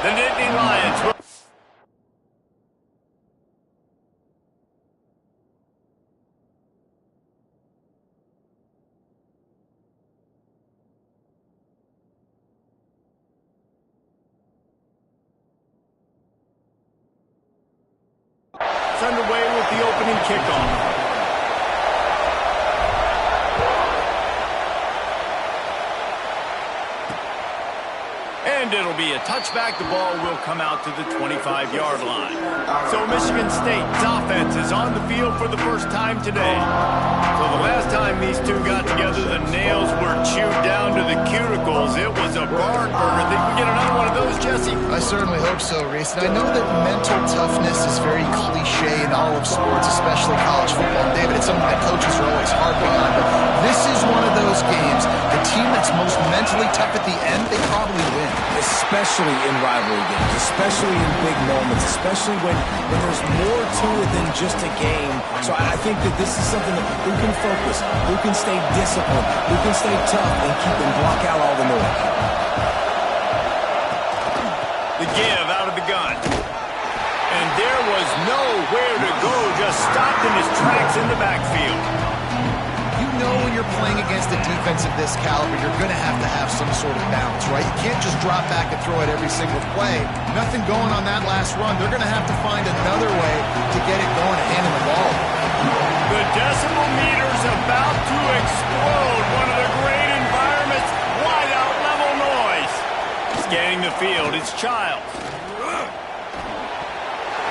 The Nittany Lions will... It's underway with the opening kickoff. And it'll be a touchback. The ball will come out to the 25-yard line. So Michigan State's offense is on the field for the first time today. So the last time these two got together, the nails were chewed down to the cuticles. It was a barn burner. Think we get another one of those, Jesse? I certainly hope so, Reese. And I know that mental toughness is very cliche in all of sports, especially college football. And David, it's something that coaches are always harping on. But this is one of those games. The team that's most mentally tough at the end, they probably win. Especially in rivalry games, especially in big moments, especially when there's more to it than just a game. So I think that this is something that who can focus, who can stay disciplined, who can stay tough and block out all the noise. The give out of the gun. And there was nowhere to go, just stopped in his tracks in the backfield. You know when you're playing against a defense of this caliber, you're going to have some sort of balance, right? You can't just drop back and throw it every single play. Nothing going on that last run. They're going to have to find another way to get it going and hand him the ball. The decimal meter's about to explode. One of the great environments. Wide out level noise. Scanning the field, it's Childs.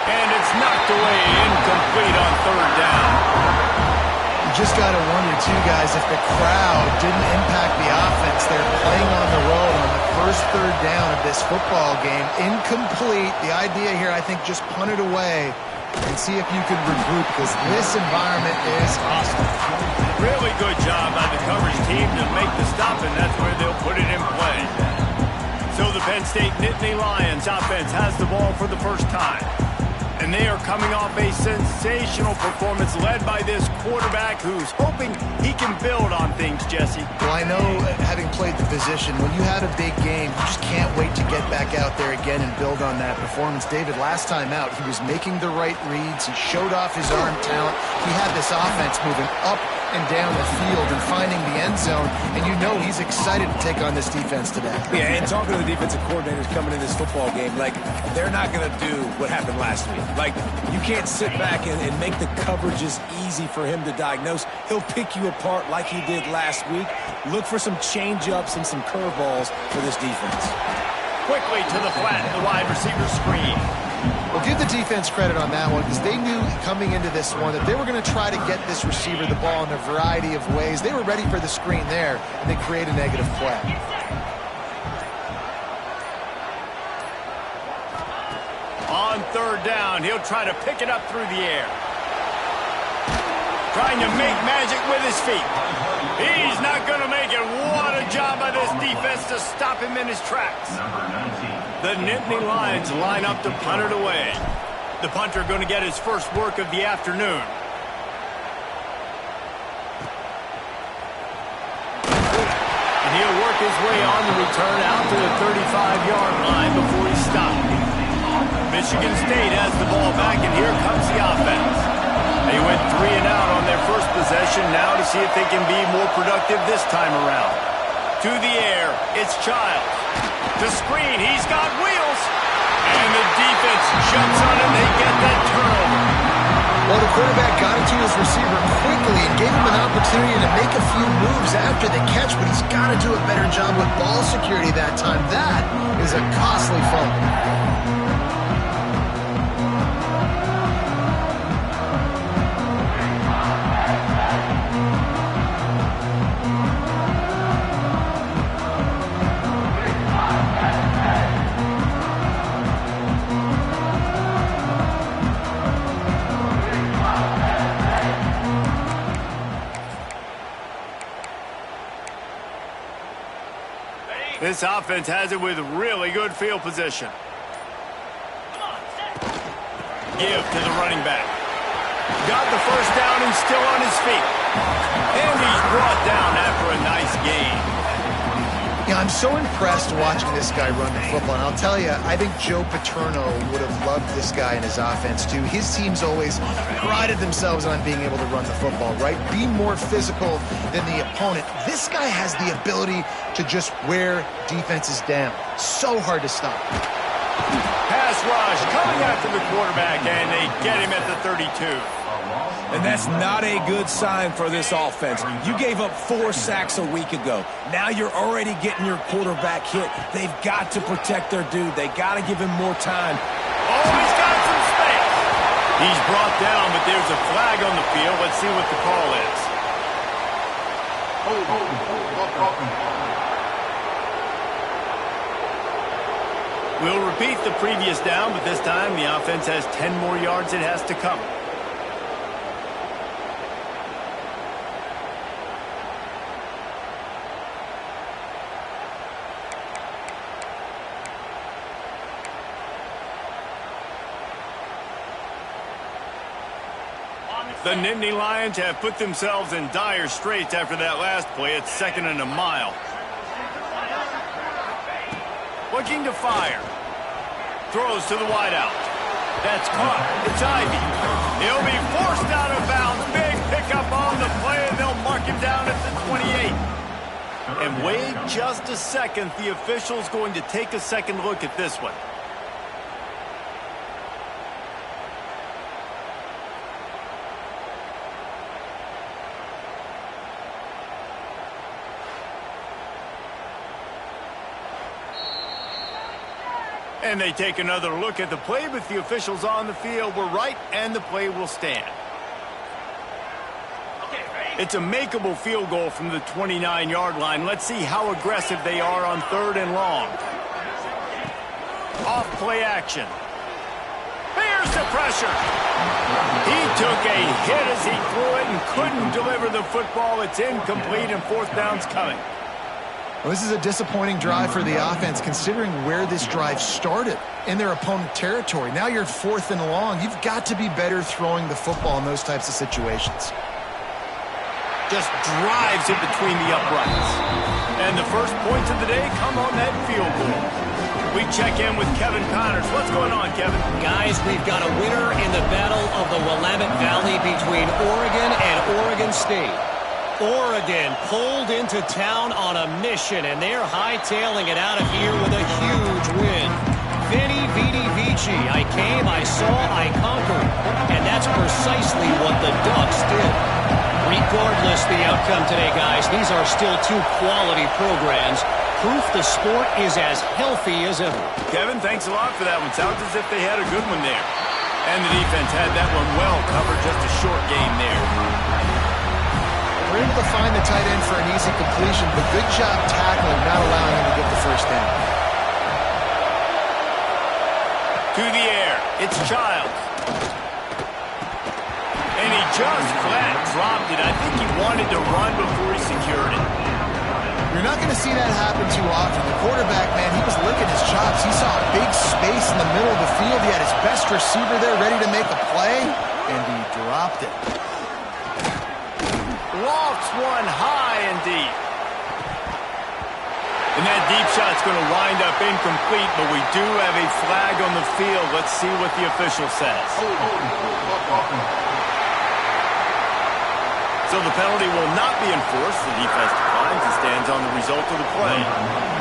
And it's knocked away, incomplete on third down. Just got to wonder, too, guys, if the crowd didn't impact the offense. They're playing on the road on the first third down of this football game. Incomplete. The idea here, I think, just punt it away and see if you can regroup, because this environment is hostile. Really good job by the coverage team to make the stop, and that's where they'll put it in play. So the Penn State Nittany Lions offense has the ball for the first time. And they are coming off a sensational performance led by this quarterback who's hoping he can build on things, Jesse. Well, I know, having played the position, when you had a big game, you just can't wait to get back out there again and build on that performance. David, last time out, he was making the right reads. He showed off his arm talent. He had this offense moving up and down the field and finding the end zone. And you know he's excited to take on this defense today. Yeah, and talking to the defensive coordinators coming in this football game, like, they're not going to do what happened last week. Like, you can't sit back and make the coverages easy for him to diagnose. He'll pick you apart like he did last week. Look for some change-ups and some curveballs for this defense. Quickly to the flat, the wide receiver screen. Well, give the defense credit on that one, because they knew coming into this one that they were going to try to get this receiver the ball in a variety of ways. They were ready for the screen there, and they create a negative play. On third down, he'll try to pick it up through the air. Trying to make magic with his feet. He's not going to make it. What a job by this defense to stop him in his tracks. The Nittany Lions line up to punt it away. The punter going to get his first work of the afternoon. And he'll work his way on the return out to the 35-yard line before he's stopped. Michigan State has the ball back, and here comes the offense. They went 3 and out on their first possession, now to see if they can be more productive this time around. To the air, it's Childs. The screen, he's got wheels. And the defense jumps on him, they get that turnover. Well, the quarterback got it to his receiver quickly and gave him an opportunity to make a few moves after the catch, but he's got to do a better job with ball security that time. That is a costly fumble. This offense has it with really good field position. Give to the running back. Got the first down and still on his feet. And he's brought down after a nice gain. Yeah, I'm so impressed watching this guy run the football. And I'll tell you, I think Joe Paterno would have loved this guy in his offense too. His teams always prided themselves on being able to run the football, right? Be more physical than the opponent. This guy has the ability to just wear defenses down. So hard to stop. Pass rush coming after the quarterback, and they get him at the 32. And that's not a good sign for this offense. You gave up 4 sacks a week ago. Now you're already getting your quarterback hit. They've got to protect their dude. They got to give him more time. Oh, he's got some space. He's brought down, but there's a flag on the field. Let's see what the call is. We'll repeat the previous down, but this time the offense has 10 more yards it has to cover. The Nittany Lions have put themselves in dire straits after that last play. It's 2nd and a mile. Looking to fire. Throws to the wideout. That's caught. It's Ivy. He'll be forced out of bounds. Big pickup on the play, and they'll mark him down at the 28. And wait just a second. The official's going to take a second look at this one. And they take another look at the play, but the officials on the field were right, and the play will stand. It's a makeable field goal from the 29-yard line. Let's see how aggressive they are on 3rd and long. Off play action. Here's the pressure. He took a hit as he threw it and couldn't deliver the football. It's incomplete, and 4th down's coming. Well, this is a disappointing drive for the offense, considering where this drive started in their opponent territory. Now you're 4th and long. You've got to be better throwing the football in those types of situations. Just drives it between the uprights. And the first points of the day come on that field goal. We check in with Kevin Connors. What's going on, Kevin? Guys, we've got a winner in the Battle of the Willamette Valley between Oregon and Oregon State. Oregon pulled into town on a mission, and they're hightailing it out of here with a huge win. Veni, vidi, vici. I came, I saw, I conquered. And that's precisely what the Ducks did. Regardless the outcome today, guys, these are still 2 quality programs. Proof the sport is as healthy as ever. Kevin, thanks a lot for that one. Sounds as if they had a good one there. And the defense had that one well covered. Just a short game there. We're able to find the tight end for an easy completion, but good job tackling, not allowing him to get the first down. To the air. It's Childs. And he just flat dropped it. I think he wanted to run before he secured it. You're not going to see that happen too often. The quarterback, man, he was licking his chops. He saw a big space in the middle of the field. He had his best receiver there ready to make a play, and he dropped it. Lofts one high and deep. And that deep shot's going to wind up incomplete, but we do have a flag on the field. Let's see what the official says. So the penalty will not be enforced. The defense declines and stands on the result of the play.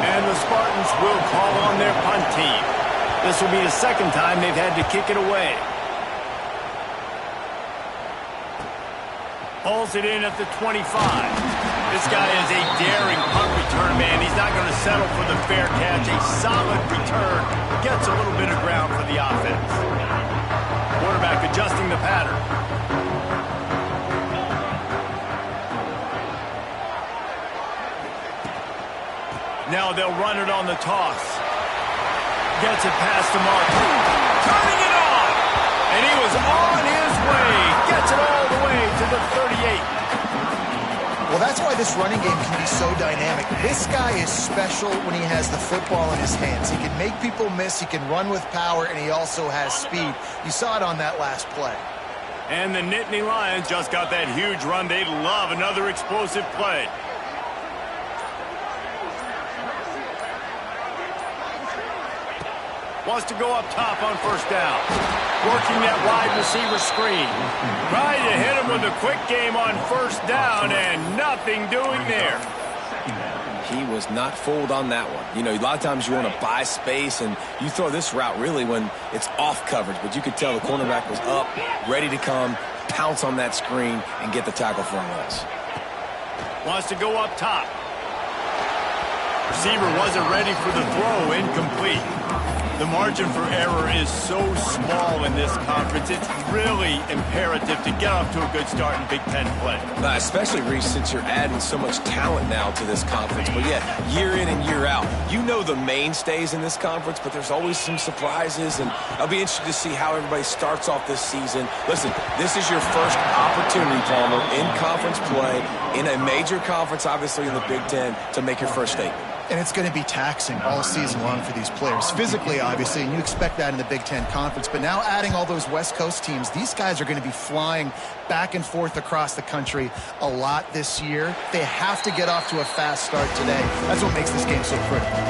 And the Spartans will call on their punt team. This will be the 2nd time they've had to kick it away. Pulls it in at the 25. This guy is a daring punt return man. He's not going to settle for the fair catch. A solid return. Gets a little bit of ground for the offense. Quarterback adjusting the pattern. Now they'll run it on the toss. Gets it past the mark. Turning it on! And he was on his way. Gets it all the way to the 38. Well, that's why this running game can be so dynamic. This guy is special when he has the football in his hands. He can make people miss, he can run with power, and he also has speed. You saw it on that last play. And the Nittany Lions just got that huge run. They'd love another explosive play. Wants to go up top on first down. Working that wide receiver screen. Trying to hit him with a quick game on first down, and nothing doing there. He was not fooled on that one. You know, a lot of times you want to buy space, and you throw this route really when it's off coverage. But you could tell the cornerback was up, ready to come, pounce on that screen, and get the tackle for a loss. Wants to go up top. Receiver wasn't ready for the throw. Incomplete. The margin for error is so small in this conference. It's really imperative to get off to a good start in Big Ten play. Especially, Reese, since you're adding so much talent now to this conference. But, yeah, year in and year out, you know the mainstays in this conference, but there's always some surprises, and I'll be interested to see how everybody starts off this season. Listen, this is your first opportunity, Palmer, in conference play, in a major conference, obviously in the Big Ten, to make your first statement. And it's going to be taxing all season long for these players. Physically, obviously, and you expect that in the Big Ten Conference. But now adding all those West Coast teams, these guys are going to be flying back and forth across the country a lot this year. They have to get off to a fast start today. That's what makes this game so critical.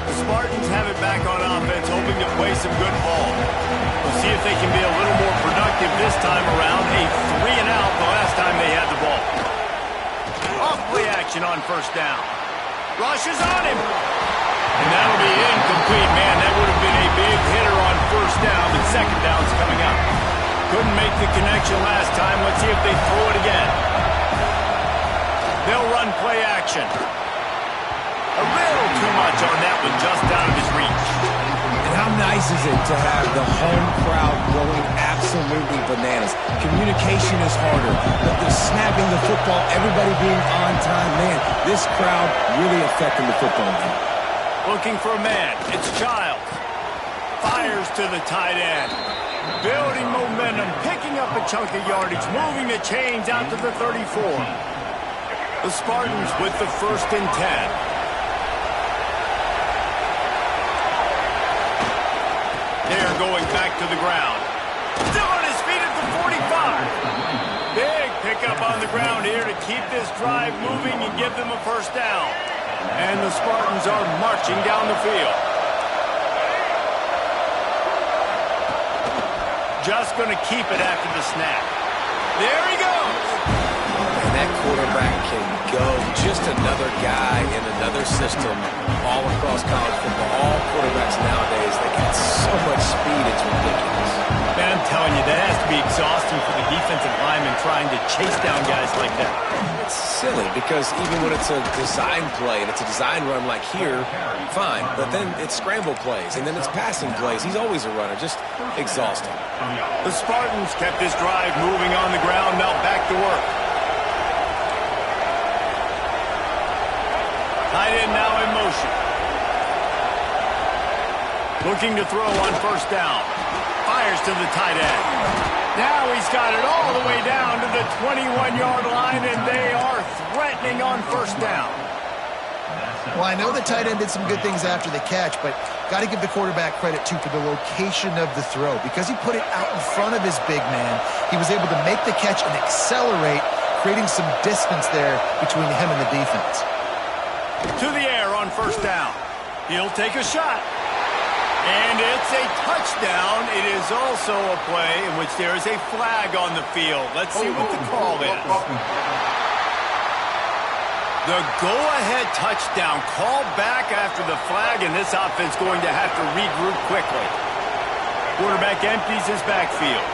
The Spartans have it back on offense, hoping to play some good ball. We'll see if they can be a little more productive this time around. A 3-and-out the last time they had the ball. Off-play action on first down. Rushes on him. And that'll be incomplete. Man, that would have been a big hitter on first down, but second down's coming up. Couldn't make the connection last time. Let's see if they throw it again. They'll run play action. A little too much on that one, just out of his reach. And how nice is it to have the home crowd going absolutely bananas? Communication is harder, but the snapping the football, everybody being on time, man, this crowd really affecting the football game. Looking for a man. It's Childs. Fires to the tight end. Building momentum, picking up a chunk of yardage, moving the chains out to the 34. The Spartans with the 1st and 10. They're going back to the ground. Still on his feet at the 45. Big pickup on the ground here to keep this drive moving and give them a first down. And the Spartans are marching down the field. Just going to keep it after the snap. There he goes. And that quarterback can go. Just another guy in another system all across college football. All quarterbacks nowadays, they got so much speed, it's ridiculous. Man, I'm telling you, that has to be exhausting for the defensive linemen trying to chase down guys like that. It's silly because even when it's a design play and it's a design run like here, fine. But then it's scramble plays and then it's passing plays. He's always a runner, just exhausting. The Spartans kept this drive moving on the ground, now back to work. Tight end now in motion. Looking to throw on first down. Fires to the tight end. Now he's got it all the way down to the 21-yard line, and they are threatening on first down. Well, I know the tight end did some good things after the catch, but got to give the quarterback credit, too, for the location of the throw. Because he put it out in front of his big man, he was able to make the catch and accelerate, creating some distance there between him and the defense. To the air on first down. He'll take a shot. And it's a touchdown. It is also a play in which there is a flag on the field. Let's see what the call is. The go-ahead touchdown called back after the flag, and this offense going to have to regroup quickly. Quarterback empties his backfield.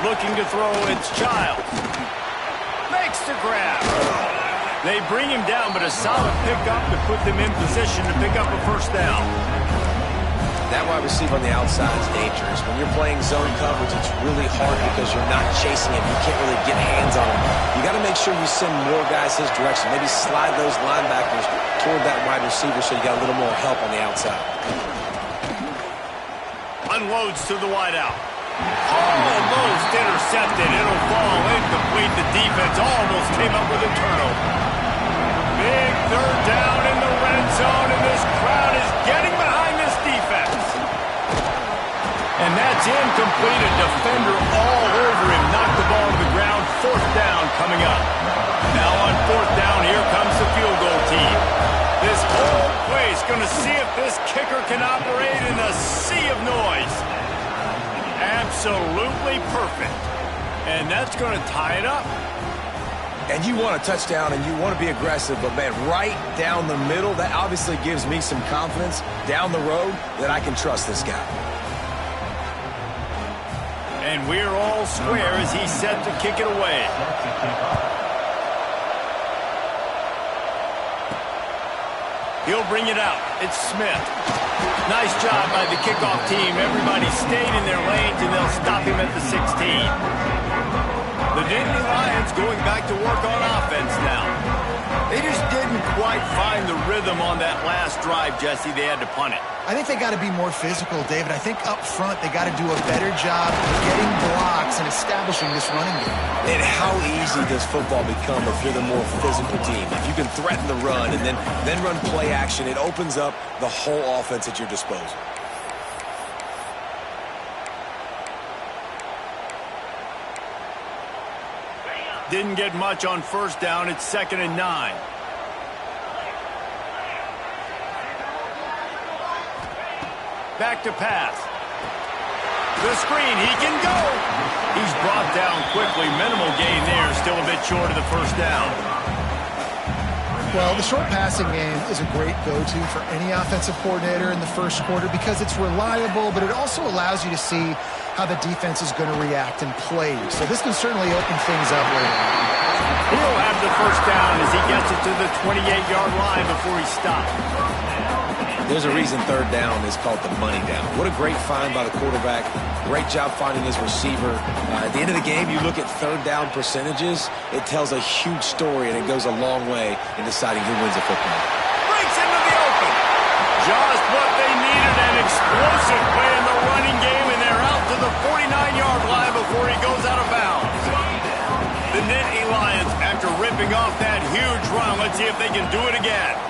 Looking to throw, it's Childs. Makes the grab. They bring him down, but a solid pickup to put them in position to pick up a first down. That wide receiver on the outside is dangerous. When you're playing zone coverage, it's really hard because you're not chasing him. You can't really get hands on him. You got to make sure you send more guys his direction. Maybe slide those linebackers toward that wide receiver so you got a little more help on the outside. Unloads to the wideout. Almost intercepted. It'll fall incomplete. The defense almost came up with a turnover. Big third down in the red zone, and this crowd is getting behind this defense. And that's incomplete. A defender all over him. Knocked the ball to the ground. Fourth down coming up. Now on fourth down, here comes the field goal team. This whole place going to see if this Absolutely perfect. And that's going to tie it up. And you want a touchdown and you want to be aggressive, but, man, right down the middle, that obviously gives me some confidence down the road that I can trust this guy. And we're all square as he's set to kick it away. He'll bring it out. It's Smith. Nice job by the kickoff team. Everybody stayed in their lanes, and they'll stop him at the 16. The Dynasty Lions going back to work on offense now. They just didn't quite find the rhythm on that last drive, Jesse. They had to punt it. I think they got to be more physical, David. I think up front they got to do a better job getting blocks and establishing this running game. And how easy does football become if you're the more physical team? If you can threaten the run and then run play action, it opens up the whole offense at your disposal. Didn't get much on first down. It's 2nd and 9. Back to pass. The screen. He can go. He's brought down quickly. Minimal gain there. Still a bit short of the first down. Well, the short passing game is a great go-to for any offensive coordinator in the first quarter because it's reliable, but it also allows you to see how the defense is going to react and play. So this can certainly open things up later. He'll have the first down as he gets it to the 28-yard line before he stops. There's a reason third down is called the money down. What a great find by the quarterback. Great job finding his receiver. At the end of the game, you look at third down percentages. It tells a huge story, and it goes a long way in deciding who wins a football. Breaks into the open. Just what they needed, an explosive play in the running game, and they're out to the 49-yard line before he goes out of bounds. The Dynasty Lions, after ripping off that huge run, let's see if they can do it again.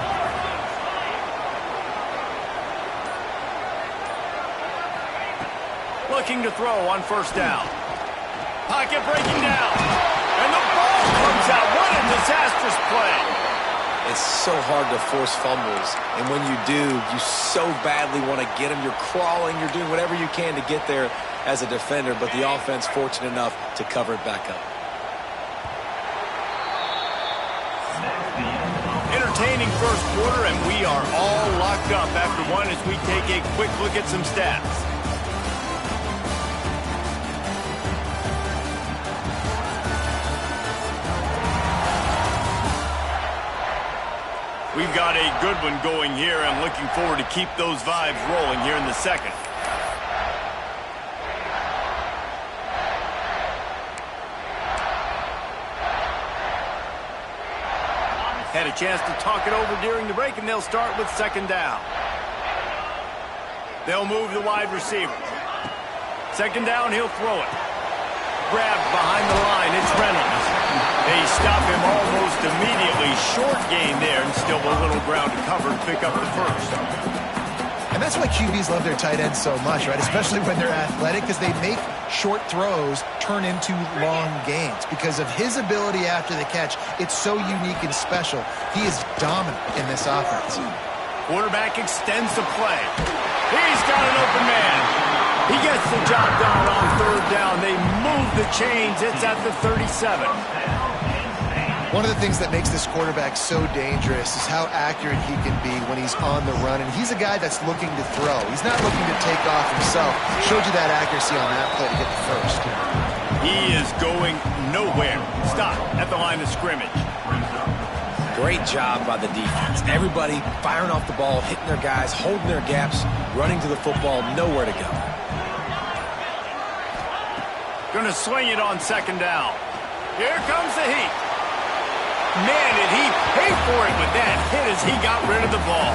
Looking to throw on first down. Pocket breaking down. And the ball comes out. What a disastrous play. It's so hard to force fumbles. And when you do, you so badly want to get them. You're crawling. You're doing whatever you can to get there as a defender. But the offense fortunate enough to cover it back up. Entertaining first quarter, and we are all locked up after one as we take a quick look at some stats. We've got a good one going here. I'm looking forward to keep those vibes rolling here in the second. Had a chance to talk it over during the break, and they'll start with second down. They'll move the wide receiver. Second down, he'll throw it. Grabbed behind the line, it's Reynolds. They stop him almost immediately. Short gain there, and still a little ground to cover and pick up the first. And that's why QBs love their tight ends so much, right? Especially when they're athletic, because they make short throws turn into long gains. Because of his ability after the catch, it's so unique and special. He is dominant in this offense. Quarterback extends the play. He's got an open man. He gets the job done on third down. They move the chains. It's at the 37. One of the things that makes this quarterback so dangerous is how accurate he can be when he's on the run. And he's a guy that's looking to throw. He's not looking to take off himself. Showed you that accuracy on that play to get the first. He is going nowhere. Stop at the line of scrimmage. Great job by the defense. Everybody firing off the ball, hitting their guys, holding their gaps, running to the football, nowhere to go. Going to swing it on second down. Here comes the heat. Man, did he pay for it with that hit as he got rid of the ball.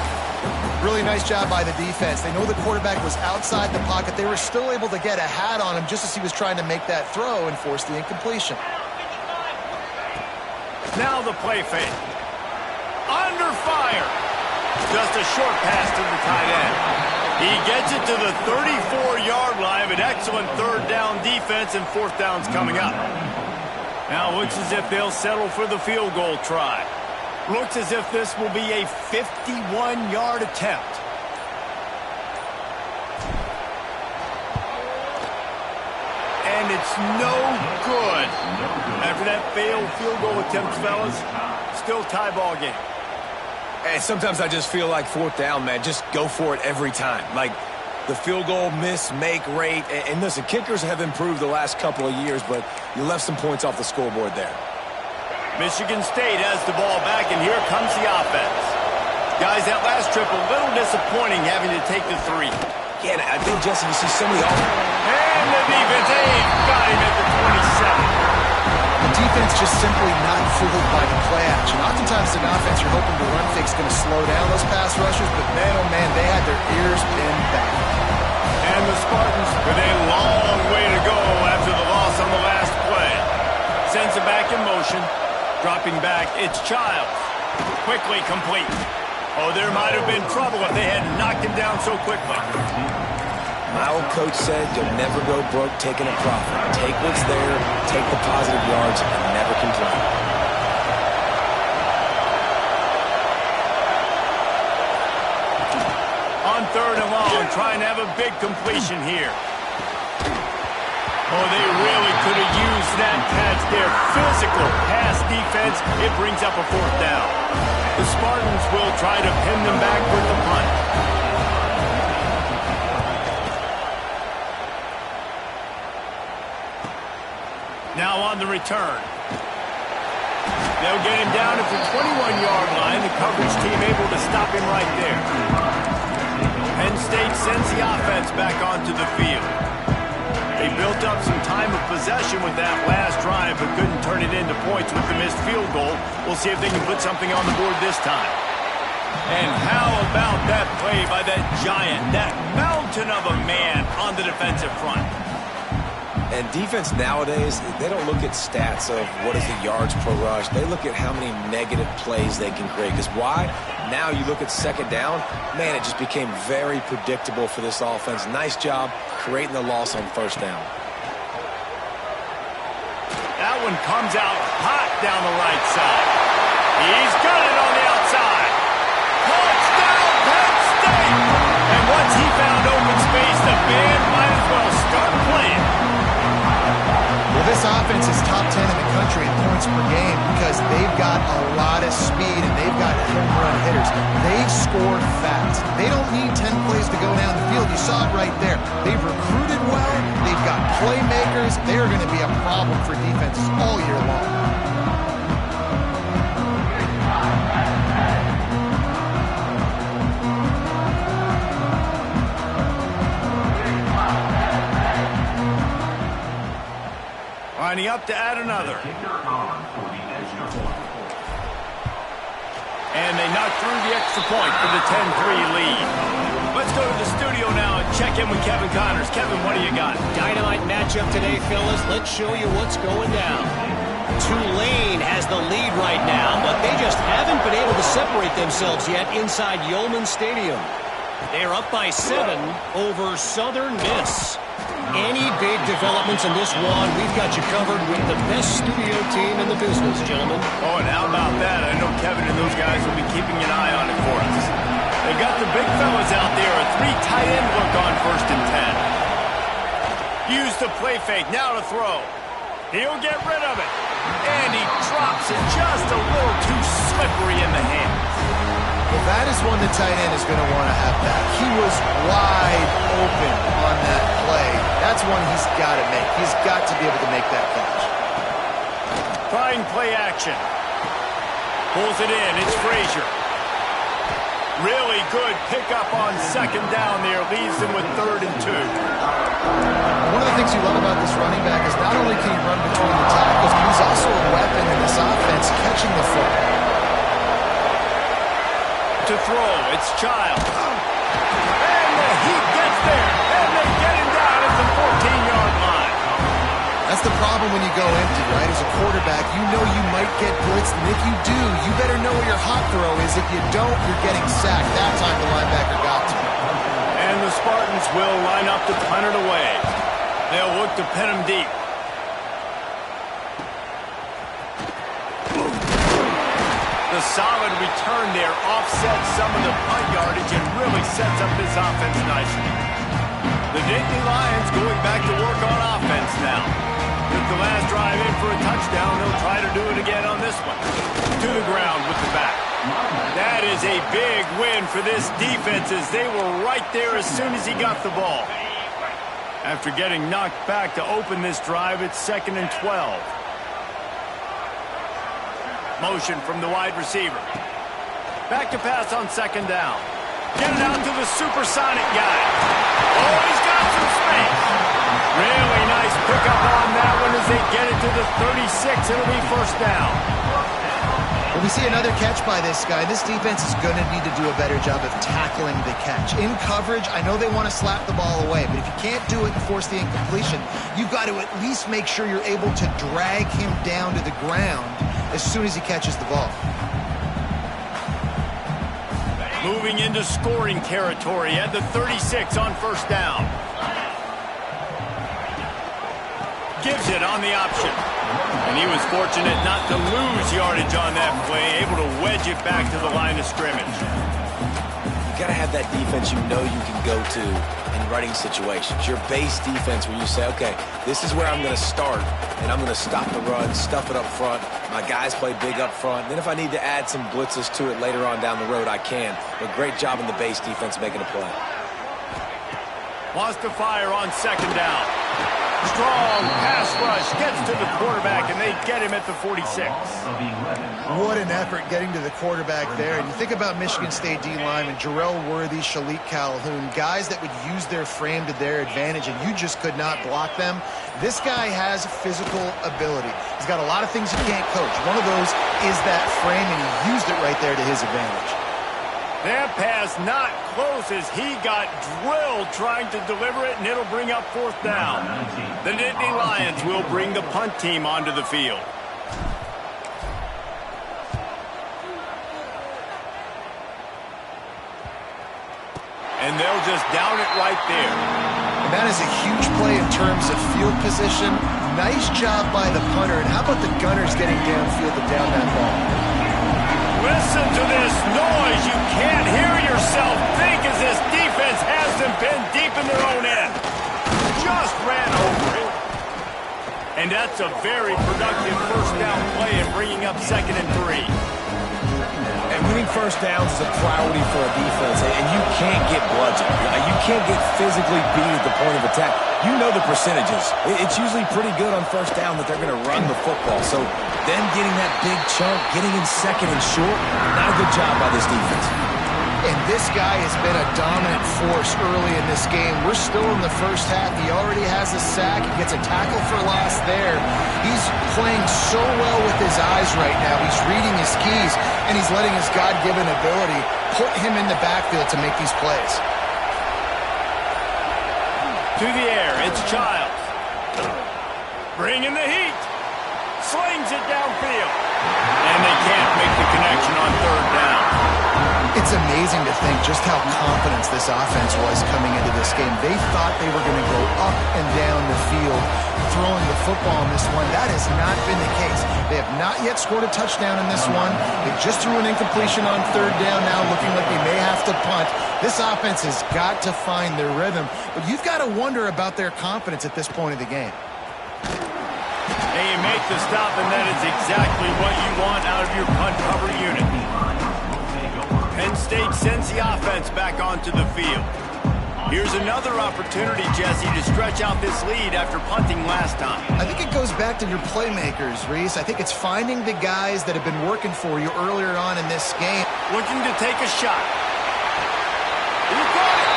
Really nice job by the defense. They know the quarterback was outside the pocket. They were still able to get a hat on him just as he was trying to make that throw and force the incompletion. Now the play fake. Under fire. Just a short pass to the tight end. He gets it to the 34-yard line, but excellent third down defense, and fourth down's coming up. Now it looks as if they'll settle for the field goal try. Looks as if this will be a 51-yard attempt. It's no good. After that failed field goal attempt, fellas, still tie ball game. And sometimes I just feel like fourth down, man. Just go for it every time. Like the field goal miss-make rate. And listen, kickers have improved the last couple of years, but you left some points off the scoreboard there. Michigan State has the ball back, and here comes the offense. Guys, that last trip, a little disappointing having to take the 3. Yeah, and I think, Jesse, you see some of the... And the defense, got him at the 27. The defense just simply not fooled by the play action. Oftentimes an offense you're hoping the run fake is going to slow down those pass rushers, but man, oh man, they had their ears pinned back. And the Spartans with a long way to go after the loss on the last play. Sends it back in motion. Dropping back, it's Childs. Quickly complete. Oh, there might have been trouble if they had knocked him down so quickly. My old coach said you'll never go broke taking a profit. Take what's there, take the positive yards, and never complain. On 3rd and long, trying to have a big completion here. Oh, they really could have used that catch there. Physical pass defense. It brings up a 4th down. The Spartans will try to pin them back with the punt. Now on the return. They'll get him down at the 21-yard line. The coverage team able to stop him right there. Penn State sends the offense back onto the field. They built up some time of possession with that last drive, but couldn't turn it into points with the missed field goal. We'll see if they can put something on the board this time. And how about that play by that giant, that mountain of a man on the defensive front? And defense nowadays, they don't look at stats of what is the yards per rush. They look at how many negative plays they can create. Because why? Now you look at 2nd down, man, it just became very predictable for this offense. Nice job creating the loss on 1st down. That one comes out hot down the right side. He's got it on the outside. Touchdown, Penn State! And once he found open space, the band might as well start playing. Well, this offense is top 10 in the country in points per game because they've got a lot of speed and they've got home run hitters. They score fast. They don't need 10 plays to go down the field. You saw it right there. They've recruited well. They've got playmakers. They're going to be a problem for defenses all year long. Lining up to add another. And they knock through the extra point for the 10-3 lead. Let's go to the studio now and check in with Kevin Connors. Kevin, what do you got? Dynamite matchup today, fellas. Let's show you what's going down. Tulane has the lead right now, but they just haven't been able to separate themselves yet inside Yeoman Stadium. They're up by 7 over Southern Miss. Any big developments in this one, we've got you covered with the best studio team in the business, gentlemen. Oh, and how about that? I know Kevin and those guys will be keeping an eye on it for us. They got the big fellas out there. A 3 tight end look on 1st and 10. Use the play fake. Now to throw. He'll get rid of it. And he drops it just a little too slippery in the hands. Well, that is one the tight end is going to want to have back. He was wide open on that play. That's one he's got to make. He's got to be able to make that catch. Trying play action. Pulls it in. It's Frazier. Really good pickup on 2nd down there. Leaves them with 3rd and 2. One of the things you love about this running back is not only can he run between the tackles, but he's also a weapon in this offense catching the football. To throw, it's Childs. And the heat gets there, and they get him down at the 14-yard line. That's the problem when you go empty, right? As a quarterback, you know you might get blitzed, and if you do, you better know where your hot throw is. If you don't, you're getting sacked. That time the linebacker got to him. And the Spartans will line up to punt it away. They'll look to pin him deep. The solid return there offsets some of the punt yardage and really sets up this offense nicely. The Nittany Lions going back to work on offense now. Took the last drive in for a touchdown. They'll try to do it again on this one. To the ground with the back. That is a big win for this defense as they were right there as soon as he got the ball. After getting knocked back to open this drive, it's 2nd and 12. Motion from the wide receiver. Back to pass on 2nd down. Get it out to the supersonic guy. Oh, he's got some space. Really nice pickup on that one as they get it to the 36. It'll be 1st down. When we see another catch by this guy, this defense is going to need to do a better job of tackling the catch. In coverage, I know they want to slap the ball away, but if you can't do it and force the incompletion, you've got to at least make sure you're able to drag him down to the ground as soon as he catches the ball. Moving into scoring territory at the 36 on 1st down. Gives it on the option. And he was fortunate not to lose yardage on that play, able to wedge it back to the line of scrimmage. You got to have that defense you know you can go to in running situations. Your base defense where you say, okay, this is where I'm going to start, and I'm going to stop the run, stuff it up front. My guys play big up front. Then if I need to add some blitzes to it later on down the road, I can. But great job in the base defense making a play. Wants to fire on 2nd down. Strong pass rush, gets to the quarterback, and they get him at the 46. What an effort getting to the quarterback there. And you think about Michigan State D linemen, Jarrell Worthy, Shalik Calhoun, guys that would use their frame to their advantage, and you just could not block them. This guy has physical ability. He's got a lot of things you can't coach. One of those is that frame, and he used it right there to his advantage. That pass not close as he got drilled trying to deliver it, and it'll bring up 4th down. The Nittany Lions will bring the punt team onto the field. And they'll just down it right there. And that is a huge play in terms of field position. Nice job by the punter. And how about the gunners getting downfield to down that ball? Listen to this noise. You can't hear yourself think as this defense has them pinned deep in their own end. Just ran over it. And that's a very productive 1st down play and bringing up 2nd and 3. And winning 1st downs is a priority for a defense, and you can't get bludgeoned. You can't get physically beat at the point of attack. You know the percentages. It's usually pretty good on 1st down that they're going to run the football. So them getting that big chunk, getting in 2nd and short, not a good job by this defense. And this guy has been a dominant force early in this game. We're still in the 1st half. He already has a sack. He gets a tackle for loss there. He's playing so well with his eyes right now. He's reading his keys, and he's letting his God-given ability put him in the backfield to make these plays. To the air, it's Childs. Bringing the heat. Slings it downfield. And they can't make the connection on 3rd down. It's amazing to think just how confident this offense was coming into this game. They thought they were going to go up and down the field throwing the football in this one. That has not been the case. They have not yet scored a touchdown in this one. They just threw an incompletion on 3rd down now, looking like they may have to punt. This offense has got to find their rhythm, but you've got to wonder about their confidence at this point of the game. And you make the stop, and that is exactly what you want out of your punt cover unit. Penn State sends the offense back onto the field. Here's another opportunity, Jesse, to stretch out this lead after punting last time. I think it goes back to your playmakers, Reese. I think it's finding the guys that have been working for you earlier on in this game. Looking to take a shot. He got it!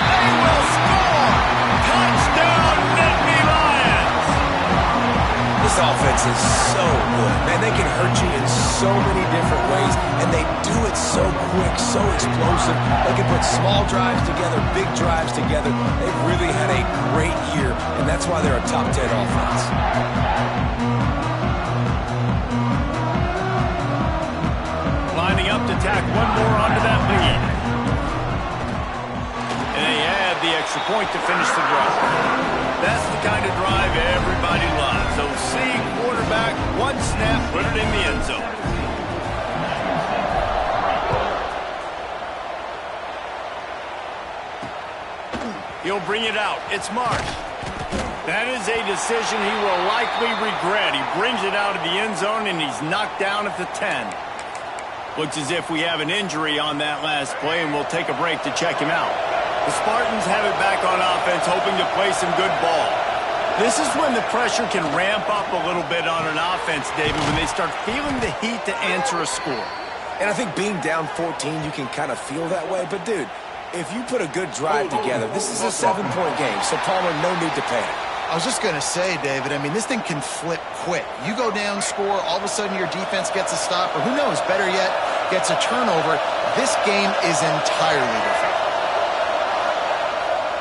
They will score! Touchdown, Nittany Lions! This offense is so good. Man, they can hurt you in so many different ways, and they do it so quick, so explosive. They can put small drives together, big drives together. They've really had a great year, and that's why they're a top 10 offense. Lining up to tack one more onto that lead. And they add the extra point to finish the drive. That's the kind of drive everybody loves. So see quarterback, one snap, put it in the end zone. He'll bring it out. It's Marsh. That is a decision he will likely regret. He brings it out of the end zone, and he's knocked down at the 10. Looks as if we have an injury on that last play, and we'll take a break to check him out. The Spartans have it back on offense, hoping to play some good ball. This is when the pressure can ramp up a little bit on an offense, David, when they start feeling the heat to answer a score. And I think being down 14, you can kind of feel that way. But, dude, if you put a good drive together, this is a 7-point game, so Palmer, no need to panic. I was just going to say, David, I mean, this thing can flip quick. You go down, score, all of a sudden your defense gets a stop, or who knows, better yet, gets a turnover. This game is entirely different.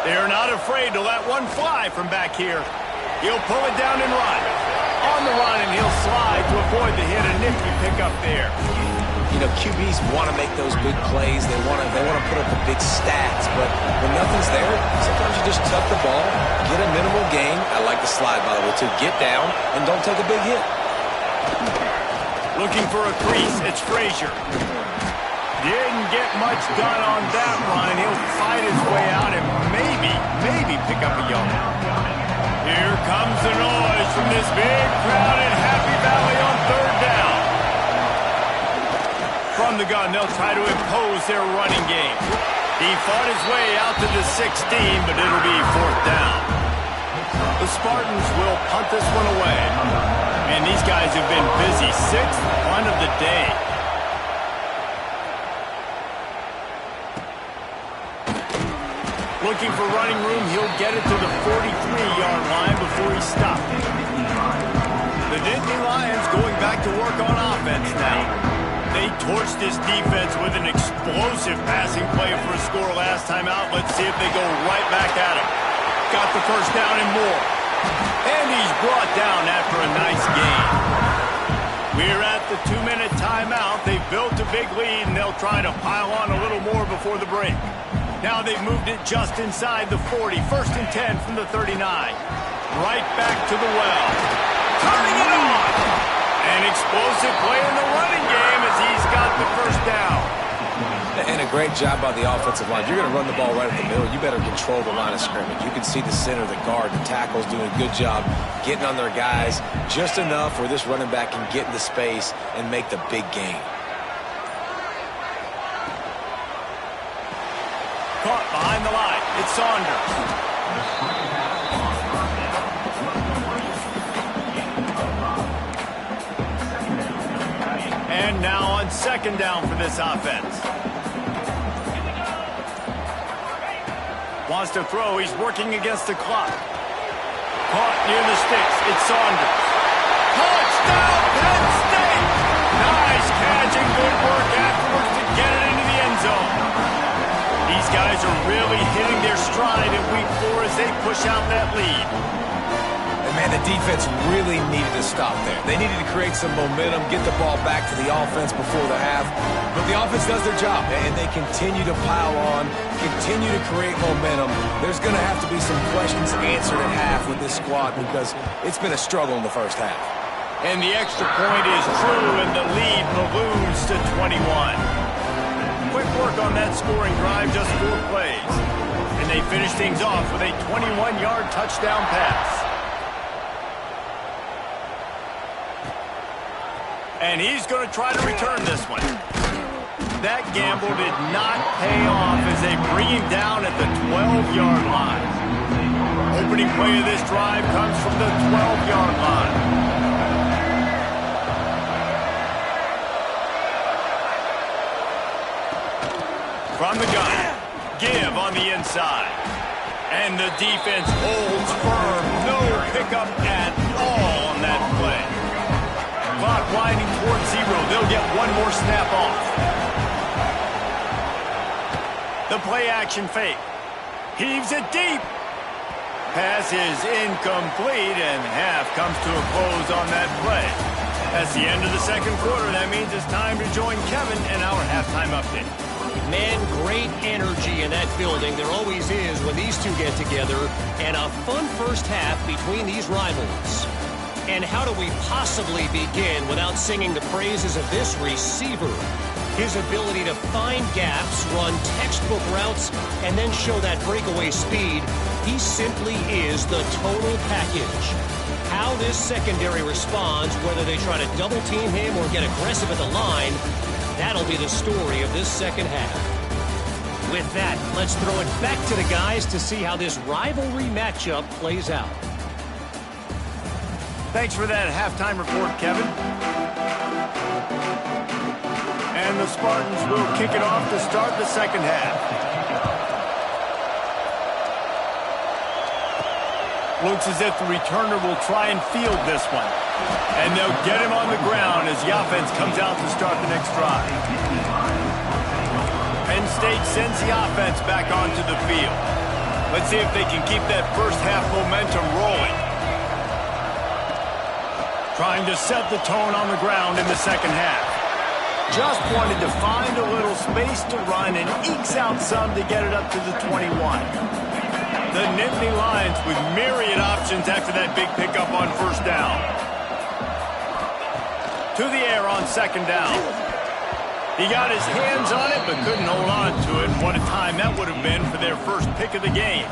They're not afraid to let one fly from back here. He'll pull it down and run. On the run, and he'll slide to avoid the hit. A nifty pickup there. You know, QBs want to make those big plays. They want to put up the big stats. But when nothing's there, sometimes you just tuck the ball, get a minimal gain. I like the slide, by the way, too. Get down and don't take a big hit. Looking for a crease. It's Frazier. Didn't get much done on that run. He'll fight his way out and maybe pick up a yard. Here comes the noise from this big crowd in Happy Valley on third down. From the gun, they'll try to impose their running game. He fought his way out to the 16, but it'll be fourth down. The Spartans will punt this one away. And these guys have been busy. Sixth punt of the day. Looking for running room, he'll get it to the 43-yard line before he stopped. The Nittany Lions going back to work on offense now. They torched this defense with an explosive passing play for a score last time out. Let's see if they go right back at him. Got the first down and more. And he's brought down after a nice gain. We're at the 2-minute timeout. They've built a big lead, and they'll try to pile on a little more before the break. Now they've moved it just inside the 40. First and 10 from the 39. Right back to the well. Turning it on. An explosive play in the running game as he's got the first down. And a great job by the offensive line. You're going to run the ball right at the middle. You better control the line of scrimmage. You can see the center, the guard, the tackles doing a good job getting on their guys just enough where this running back can get into space and make the big gain. Caught behind the line. It's Saunders. And now on second down for this offense. Wants to throw. He's working against the clock. Caught near the sticks. It's Saunders. Touchdown, Penn State! Nice catch and good work afterwards to get it into the end zone. These guys are really hitting their stride in week 4 as they push out that lead. And, man, the defense really needed to stop there. They needed to create some momentum, get the ball back to the offense before the half. But the offense does their job, and they continue to pile on, continue to create momentum. There's going to have to be some questions answered at half with this squad because it's been a struggle in the first half. And the extra point is true, and the lead balloons to 21. Quick work on that scoring drive, just 4 plays. And they finish things off with a 21-yard touchdown pass. And he's going to try to return this one. That gamble did not pay off as they bring him down at the 12-yard line. Opening play of this drive comes from the 12-yard line. From the gun, give on the inside. And the defense holds firm. No pickup at all on that play. Clock winding towards 0. They'll get one more snap off. The play action fake. Heaves it deep. Pass is incomplete, and half comes to a close on that play. That's the end of the second quarter. That means it's time to join Kevin in our halftime update. Man, great energy in that building. There always is when these two get together. And a fun first half between these rivals. And how do we possibly begin without singing the praises of this receiver? His ability to find gaps, run textbook routes, and then show that breakaway speed, he simply is the total package. How this secondary responds, whether they try to double-team him or get aggressive at the line, that'll be the story of this second half. With that, let's throw it back to the guys to see how this rivalry matchup plays out. Thanks for that halftime report, Kevin. And the Spartans will kick it off to start the second half. Looks as if the returner will try and field this one. And they'll get him on the ground as the offense comes out to start the next drive. Penn State sends the offense back onto the field. Let's see if they can keep that first half momentum rolling. Trying to set the tone on the ground in the second half. Just wanted to find a little space to run and ekes out some to get it up to the 21. The Nittany Lions with myriad options after that big pickup on first down. To the air on second down. He got his hands on it but couldn't hold on to it. What a time that would have been for their first pick of the game.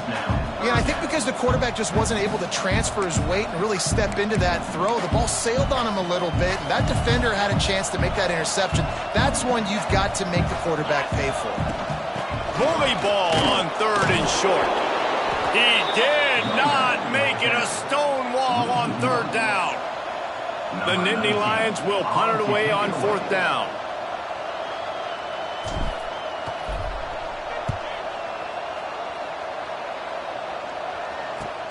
Yeah, I think because the quarterback just wasn't able to transfer his weight and really step into that throw, the ball sailed on him a little bit. That defender had a chance to make that interception. That's one you've got to make the quarterback pay for. Bully ball on third and short. He did not make it a stone wall on third down. The Nittany Lions will punt it away on fourth down.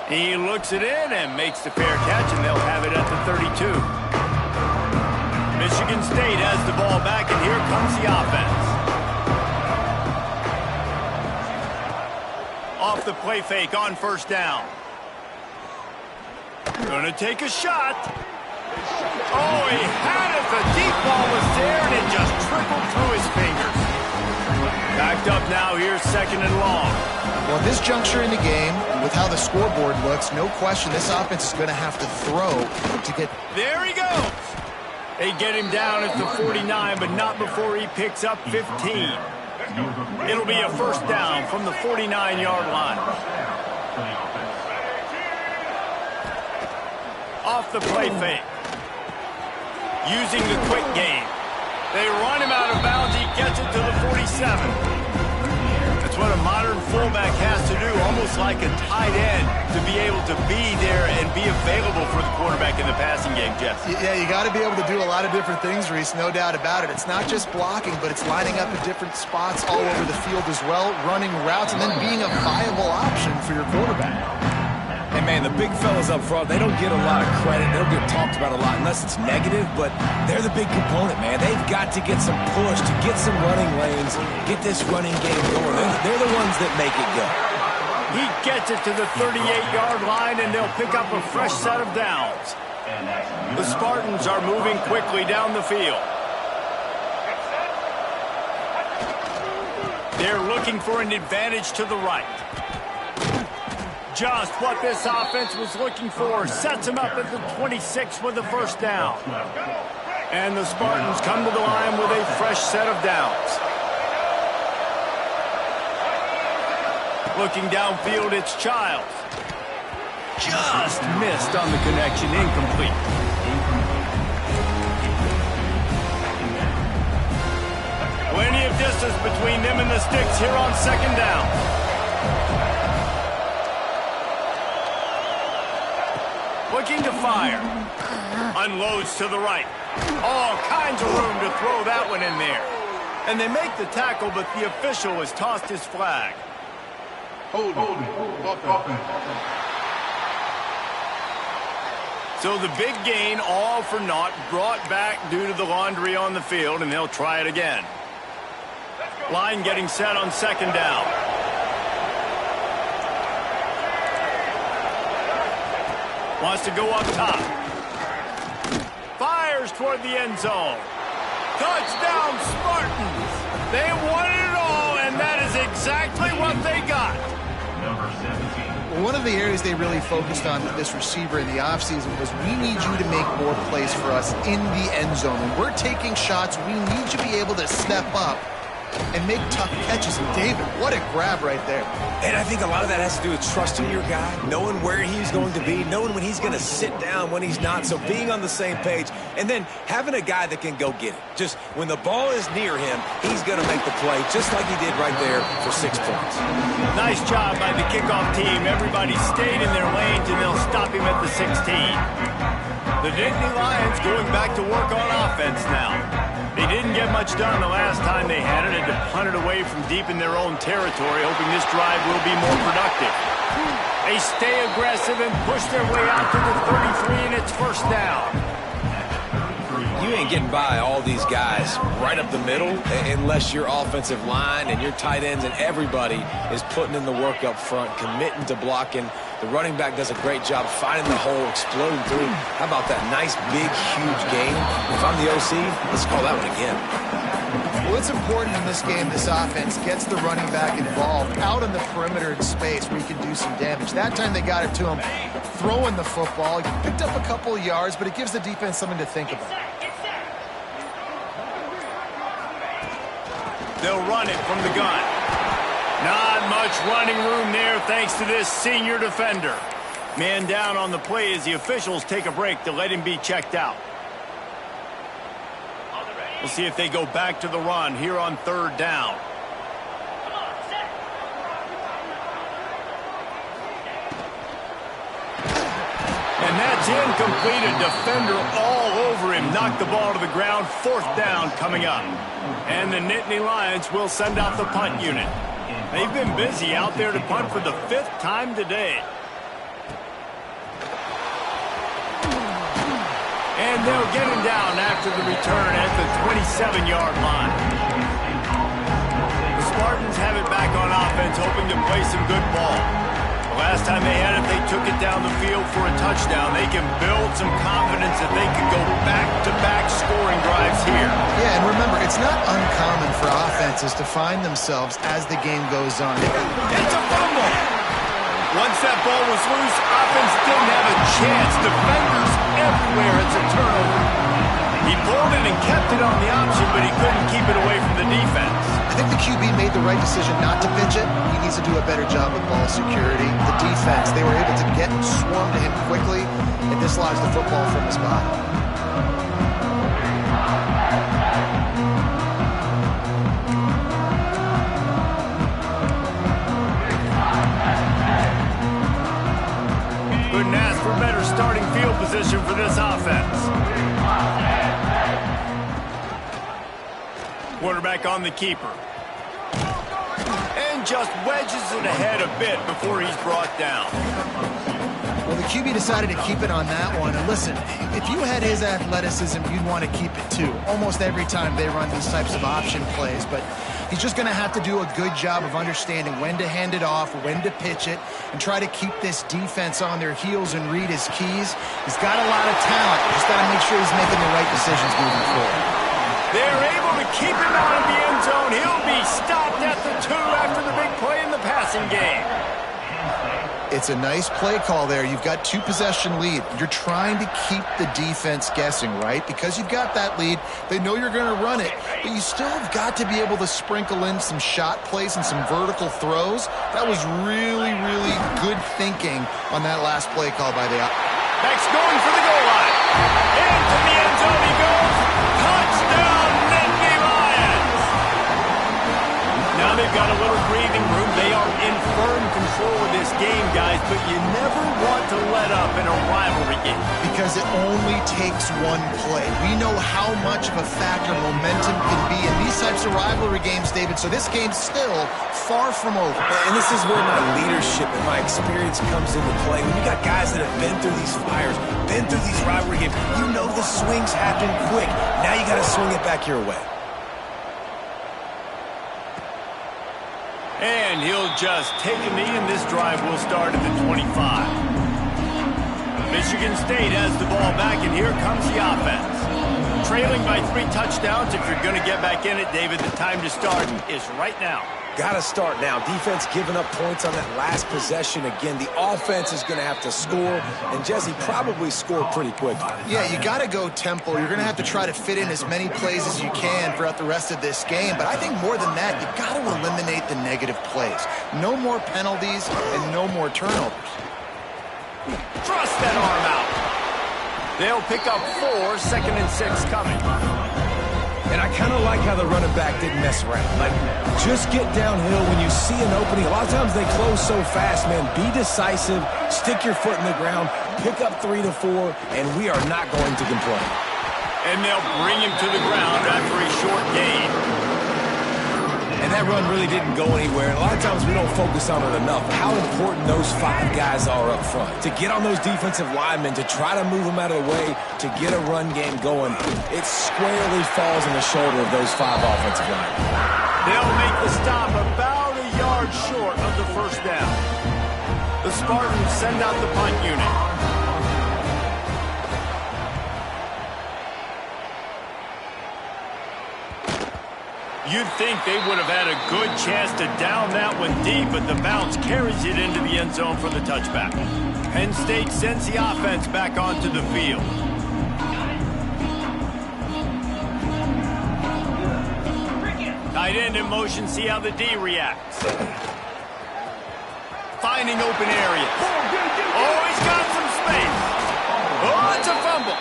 He looks it in and makes the fair catch, and they'll have it at the 32. Michigan State has the ball back, and here comes the offense. Off the play fake on first down. Gonna take a shot. Oh, he had it. The deep ball was there, and it just trickled through his fingers. Backed up now. Here's second and long. Well, at this juncture in the game, with how the scoreboard looks, no question this offense is going to have to throw to get... There he goes. They get him down at the 49, but not before he picks up 15. It'll be a first down from the 49-yard line. Off the play fake. Using the quick game. They run him out of bounds. He gets it to the 47. That's what a modern fullback has to do, almost like a tight end, to be able to be there and be available for the quarterback in the passing game, Jeff. Yeah, you got to be able to do a lot of different things, Reese, no doubt about it. It's not just blocking, but it's lining up at different spots all over the field as well, running routes, and then being a viable option for your quarterback. Hey, man, the big fellas up front, they don't get a lot of credit. They don't get talked about a lot unless it's negative, but they're the big component, man. They've got to get some push to get some running lanes, get this running game going. They're the ones that make it go. He gets it to the 38-yard line, and they'll pick up a fresh set of downs. The Spartans are moving quickly down the field. They're looking for an advantage to the right. Just what this offense was looking for. Sets him up at the 26 with the first down. And the Spartans come to the line with a fresh set of downs. Looking downfield, it's Childs. Just missed on the connection, incomplete. Plenty of distance between them and the sticks here on second down. Looking to fire. Unloads to the right. All kinds of room to throw that one in there. And they make the tackle, but the official has tossed his flag. Hold it. So the big gain, all for naught, brought back due to the laundry on the field, and they'll try it again. Line getting set on second down. Wants to go up top. Fires toward the end zone. Touchdown, Spartans. They wanted it all, and that is exactly what they got. One of the areas they really focused on with this receiver in the offseason was we need you to make more plays for us in the end zone. When we're taking shots, we need you to be able to step up and make tough catches. And David, what a grab right there. And I think a lot of that has to do with trusting your guy, knowing where he's going to be, knowing when he's going to sit down, when he's not. So being on the same page, and then having a guy that can go get it. Just when the ball is near him, he's going to make the play, just like he did right there for 6 points. Nice job by the kickoff team. Everybody stayed in their lanes, and they'll stop him at the 16. The Nittany Lions going back to work on offense now. They didn't get much done the last time they had it, and to punt it away from deep in their own territory, hoping this drive will be more productive. They stay aggressive and push their way out to the 33, and it's first down. You ain't getting by all these guys right up the middle unless your offensive line and your tight ends and everybody is putting in the work up front, committing to blocking. The running back does a great job finding the hole, exploding through. How about that nice, big, huge game? If I'm the OC, let's call that one again. Well, it's important in this game, this offense gets the running back involved out on the perimeter in space where he can do some damage. That time they got it to him throwing the football. He picked up a couple of yards, but it gives the defense something to think about. They'll run it from the gun. Not much running room there thanks to this senior defender. Man down on the play as the officials take a break to let him be checked out. We'll see if they go back to the run here on third down. And that's incomplete. A defender all over him. Knocked the ball to the ground. Fourth down coming up. And the Nittany Lions will send out the punt unit. They've been busy out there to punt for the 5th time today. And they'll get him down after the return at the 27-yard line. The Spartans have it back on offense, hoping to play some good ball. The last time they had it, they took it down the field for a touchdown. They can build some confidence that they can go back-to-back scoring drives here. Yeah, and remember, it's not uncommon for offenses to find themselves as the game goes on. It's a fumble! Once that ball was loose, offense didn't have a chance. Defenders everywhere. It's a turnover. He pulled it and kept it on the option, but he couldn't keep it away from the defense. I think the QB made the right decision not to pitch it. He needs to do a better job of ball security. The defense, they were able to get and swarm to him quickly and dislodge the football from his body. Couldn't ask for better starting field position for this offense. Quarterback on the keeper. And just wedges it ahead a bit before he's brought down. Well, the QB decided to keep it on that one. And listen, if you had his athleticism, you'd want to keep it too. Almost every time they run these types of option plays. But he's just going to have to do a good job of understanding when to hand it off, when to pitch it, and try to keep this defense on their heels and read his keys. He's got a lot of talent. Just got to make sure he's making the right decisions moving forward. They're able to keep him out of the end zone. He'll be stopped at the 2 after the big play in the passing game. It's a nice play call there. You've got 2-possession lead. You're trying to keep the defense guessing, right? Because you've got that lead, they know you're going to run it, but you still have got to be able to sprinkle in some shot plays and some vertical throws. That was really, really good thinking on that last play call by the... Beck's going for the goal line. Into the end zone he goes. Touchdown, Nittany Lions! Now they've got a little breathing room. They are in firm control of this game, guys, but you never want to let up in a rivalry game. Because it only takes one play. We know how much of a factor momentum can be in these types of rivalry games, David, so this game's still far from over. And this is where my leadership and my experience comes into play. When you got guys that have been through these fires, been through these rivalry games, you know the swings happen quick. Now you got to swing it back your way. And he'll just take a knee, and this drive will start at the 25. Michigan State has the ball back, and here comes the offense. Trailing by 3 touchdowns. If you're going to get back in it, David, the time to start is right now. Got to start now. Defense giving up points on that last possession. Again, the offense is going to have to score, and Jesse probably scored pretty quickly. Yeah, you got to go tempo. You're going to have to try to fit in as many plays as you can throughout the rest of this game. But I think more than that, you've got to eliminate the negative plays. No more penalties and no more turnovers. Thrust that arm out. They'll pick up 4, 2nd and 6 coming. And I kind of like how the running back didn't mess around. Like, just get downhill when you see an opening. A lot of times they close so fast, man. Be decisive, stick your foot in the ground, pick up 3 to 4, and we are not going to complain. And they'll bring him to the ground after a short gain. And that run really didn't go anywhere. And a lot of times we don't focus on it enough. How important those 5 guys are up front. To get on those defensive linemen, to try to move them out of the way, to get a run game going, it squarely falls on the shoulder of those 5 offensive linemen. They'll make the stop about a yard short of the first down. The Spartans send out the punt unit. You'd think they would have had a good chance to down that one deep, but the bounce carries it into the end zone for the touchback. Penn State sends the offense back onto the field. Tight end in motion, see how the D reacts. Finding open area. Oh, he's got some space. Oh, it's a fumble.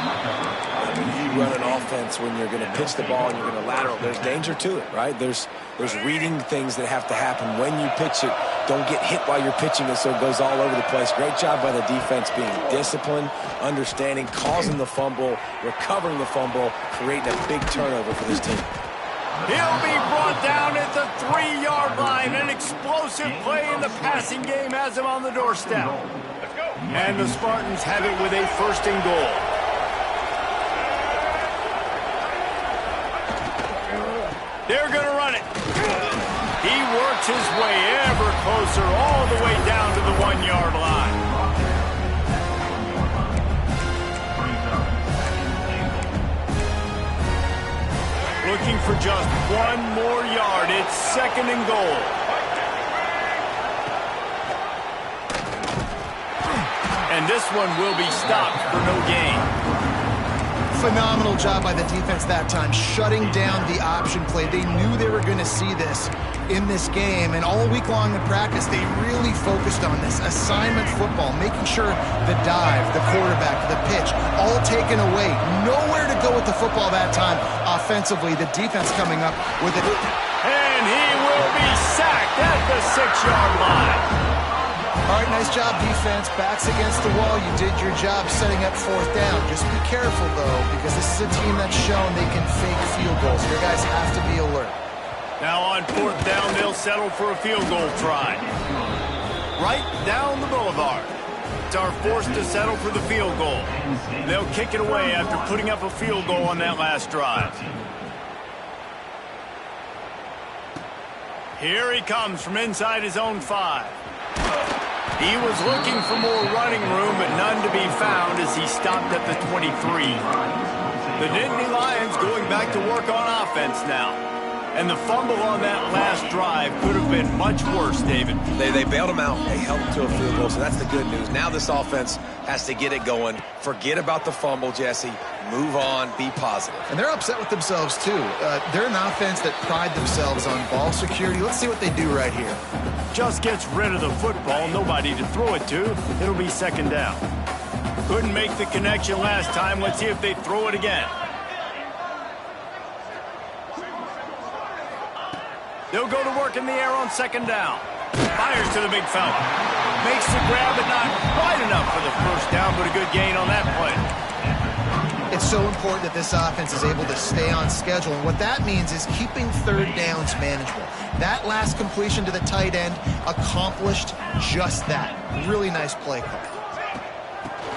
You run an offense when you're going to pitch the ball and you're going to lateral. There's danger to it, right? There's reading things that have to happen when you pitch it. Don't get hit while you're pitching it so it goes all over the place. Great job by the defense being disciplined, understanding, causing the fumble, recovering the fumble, creating a big turnover for this team. He'll be brought down at the 3-yard line. An explosive play in the passing game has him on the doorstep. And the Spartans have it with a 1st and goal. They're going to run it. He works his way ever closer all the way down to the 1-yard line. Looking for just 1 more yard. It's 2nd and goal. And this one will be stopped for no gain. Phenomenal job by the defense that time, shutting down the option play. They knew they were going to see this in this game, and all week long in practice, they really focused on this assignment football, making sure the dive, the quarterback, the pitch, all taken away. Nowhere to go with the football that time offensively. The defense coming up with it. And he will be sacked at the 6-yard line. All right, nice job, defense. Backs against the wall. You did your job setting up 4th down. Just be careful, though, because this is a team that's shown they can fake field goals. Your guys have to be alert. Now on 4th down, they'll settle for a field goal try. Right down the boulevard. Are forced to settle for the field goal. They'll kick it away after putting up a field goal on that last drive. Here he comes from inside his own 5. He was looking for more running room, but none to be found as he stopped at the 23. The Nittany Lions going back to work on offense now. And the fumble on that last drive could have been much worse, David. They bailed him out. They held him to a field goal, so that's the good news. Now this offense has to get it going. Forget about the fumble, Jesse. Move on. Be positive. And they're upset with themselves, too. They're an offense that pride themselves on ball security. Let's see what they do right here. Just gets rid of the football. Nobody to throw it to. It'll be 2nd down. Couldn't make the connection last time. Let's see if they throw it again. They'll go to work in the air on 2nd down. Fires to the big fella. Makes the grab, but not quite enough for the 1st down, but a good gain on that play. It's so important that this offense is able to stay on schedule. And what that means is keeping 3rd downs manageable. That last completion to the tight end accomplished just that. Really nice play call.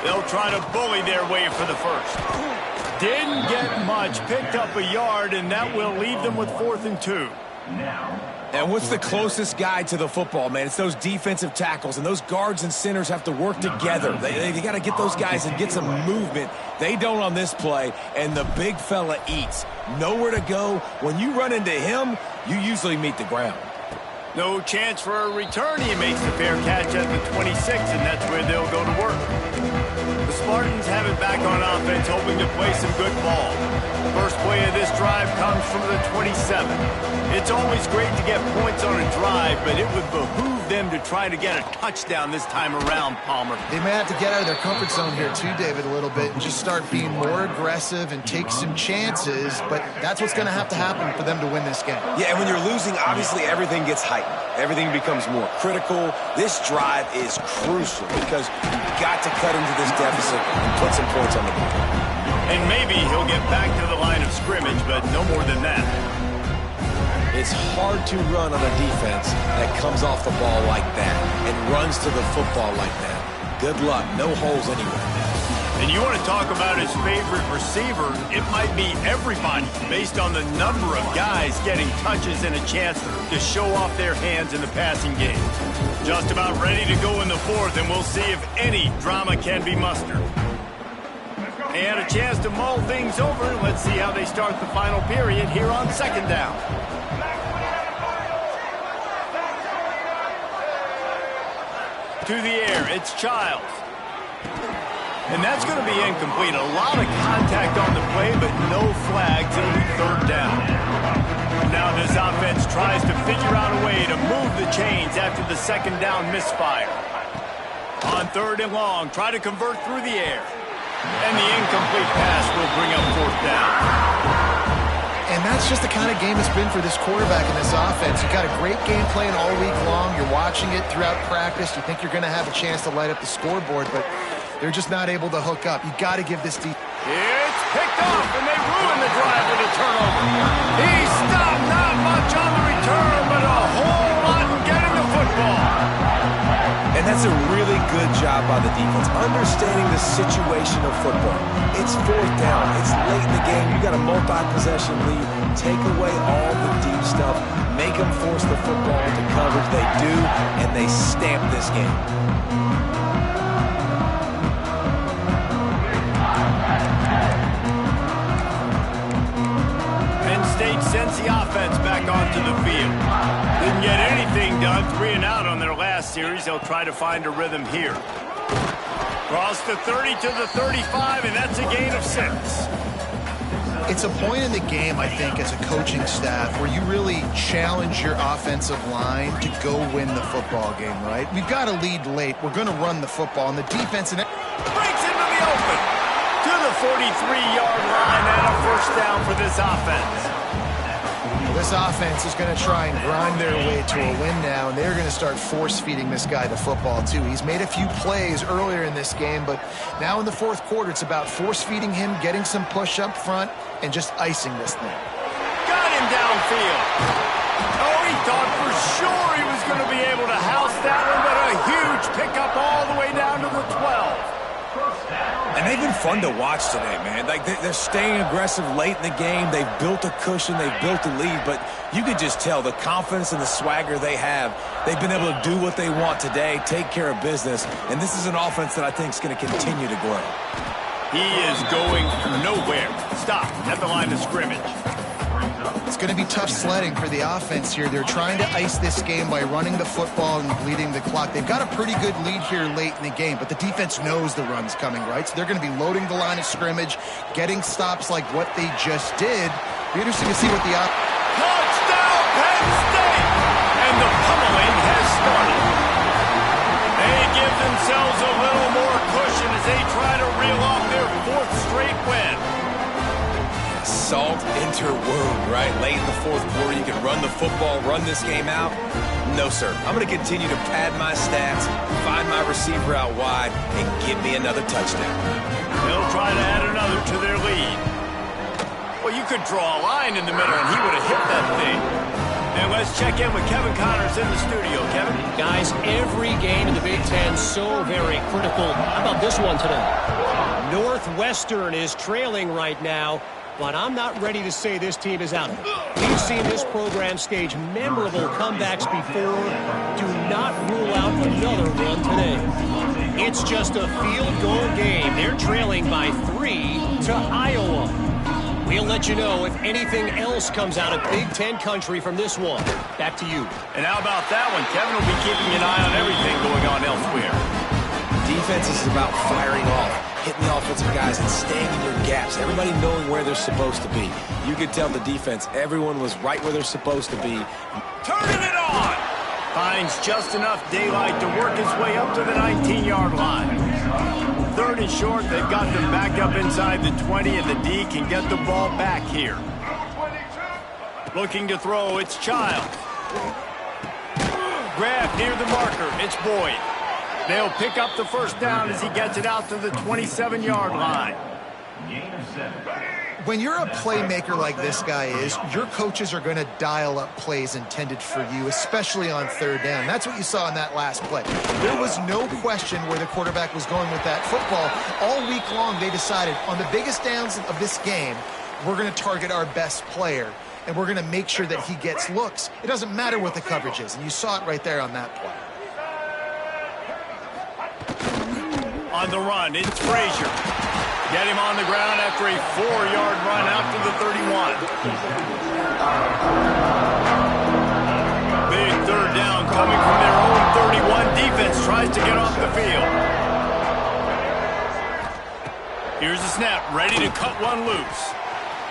They'll try to bully their way for the 1st. Didn't get much. Picked up a yard, and that will leave them with 4th and 2. And what's the closest guy to the football, man? It's those defensive tackles, and those guards and centers have to work together. They got to get those guys and get some movement. They don't on this play, and the big fella eats. Nowhere to go. When you run into him, you usually meet the ground. No chance for a return. He makes the fair catch at the 26, and that's where they'll go to work. The Spartans have it back on offense, hoping to play some good ball. First play of this drive comes from the 27. It's always great to get points on a drive, but it would behoove them to try to get a touchdown this time around, Palmer. They may have to get out of their comfort zone here too, David, a little bit and just start being more aggressive and take some chances, but that's what's going to happen for them to win this game. Yeah, and when you're losing, obviously everything gets heightened. Everything becomes more critical. This drive is crucial because you've got to cut into this deficit and put some points on the board. And maybe he'll get back to the line of scrimmage, but no more than that. It's hard to run on a defense that comes off the ball like that and runs to the football like that. Good luck. No holes anywhere. And you want to talk about his favorite receiver, it might be everybody based on the number of guys getting touches and a chance to show off their hands in the passing game. Just about ready to go in the fourth, and we'll see if any drama can be mustered. They had a chance to mull things over. Let's see how they start the final period here on second down. To the air, it's Childs. And that's going to be incomplete. A lot of contact on the play, but no flags. It'll be third down. Now this offense tries to figure out a way to move the chains after the second down misfire. On third and long, try to convert through the air. And the incomplete pass will bring up fourth down. And that's just the kind of game it's been for this quarterback and this offense. You've got a great game plan all week long. You're watching it throughout practice. You think you're going to have a chance to light up the scoreboard, but they're just not able to hook up. You've got to give this defense. It's picked off, and they ruin the drive with a turnover. He stopped, not much on the return, but a whole lot in getting the football. And that's a really good job by the defense, understanding the situation of football. It's fourth down. It's late in the game. You got a multi-possession lead. Take away all the deep stuff. Make them force the football into coverage. They do, and they stamp this game. Penn State sends the offense back onto the field. Didn't get anything done. 3 and out on their last series. They'll try to find a rhythm here. Cross the 30 to the 35, and that's a gain of 6. It's a point in the game, I think, as a coaching staff where you really challenge your offensive line to go win the football game, right? We've got a lead late. We're going to run the football, and the defense breaks into the open to the 43-yard line, and a first down for this offense. This offense is going to try and grind their way to a win now, and they're going to start force-feeding this guy the football, too. He's made a few plays earlier in this game, but now in the fourth quarter, it's about force-feeding him, getting some push up front, and just icing this thing. Got him downfield. Oh, he thought for sure he was going to be able to house that one, but a huge pickup all the way down to the 12. And they've been fun to watch today, man. Like they're staying aggressive late in the game. They've built a cushion. They've built a lead. But you could just tell the confidence and the swagger they have. They've been able to do what they want today, take care of business. And this is an offense that I think is going to continue to grow. He is going nowhere. Stop at the line of scrimmage. It's going to be tough sledding for the offense here. They're trying to ice this game by running the football and bleeding the clock. They've got a pretty good lead here late in the game, but the defense knows the run's coming, right? So they're going to be loading the line of scrimmage, getting stops like what they just did. Be interesting to see what the touchdown, Penn State! And the pummeling has started. They give themselves a little more cushion as they try to reel off their 4th straight win. Salt into her wound, right? Late in the fourth quarter, you can run the football, run this game out. No, sir. I'm going to continue to pad my stats, find my receiver out wide, and give me another touchdown. They'll try to add another to their lead. Well, you could draw a line in the middle, and he would have hit that thing. And let's check in with Kevin Connors in the studio. Kevin? Guys, every game in the Big Ten so very critical. How about this one today? Northwestern is trailing right now, but I'm not ready to say this team is out of it. We've seen this program stage memorable comebacks before. Do not rule out another one today. It's just a field goal game. They're trailing by 3 to Iowa. We'll let you know if anything else comes out of Big Ten country from this one. Back to you. And how about that one? Kevin will be keeping an eye on everything going on elsewhere. Defense is about firing off, hitting the offensive guys and staying in your gaps. Everybody knowing where they're supposed to be. You could tell the defense, everyone was right where they're supposed to be. Turning it on! Finds just enough daylight to work his way up to the 19-yard line. 3rd and short, they've got them back up inside the 20, and the D can get the ball back here. Looking to throw, it's Childs. Grab near the marker, it's Boyd. They'll pick up the first down as he gets it out to the 27-yard line. When you're a playmaker like this guy is, your coaches are going to dial up plays intended for you, especially on 3rd down. That's what you saw in that last play. There was no question where the quarterback was going with that football. All week long, they decided on the biggest downs of this game, we're going to target our best player, and we're going to make sure that he gets looks. It doesn't matter what the coverage is, and you saw it right there on that play. On the run, it's Frazier. Get him on the ground after a 4-yard run out to the 31. Big 3rd down coming from their own 31. Defense tries to get off the field. Here's the snap, ready to cut one loose.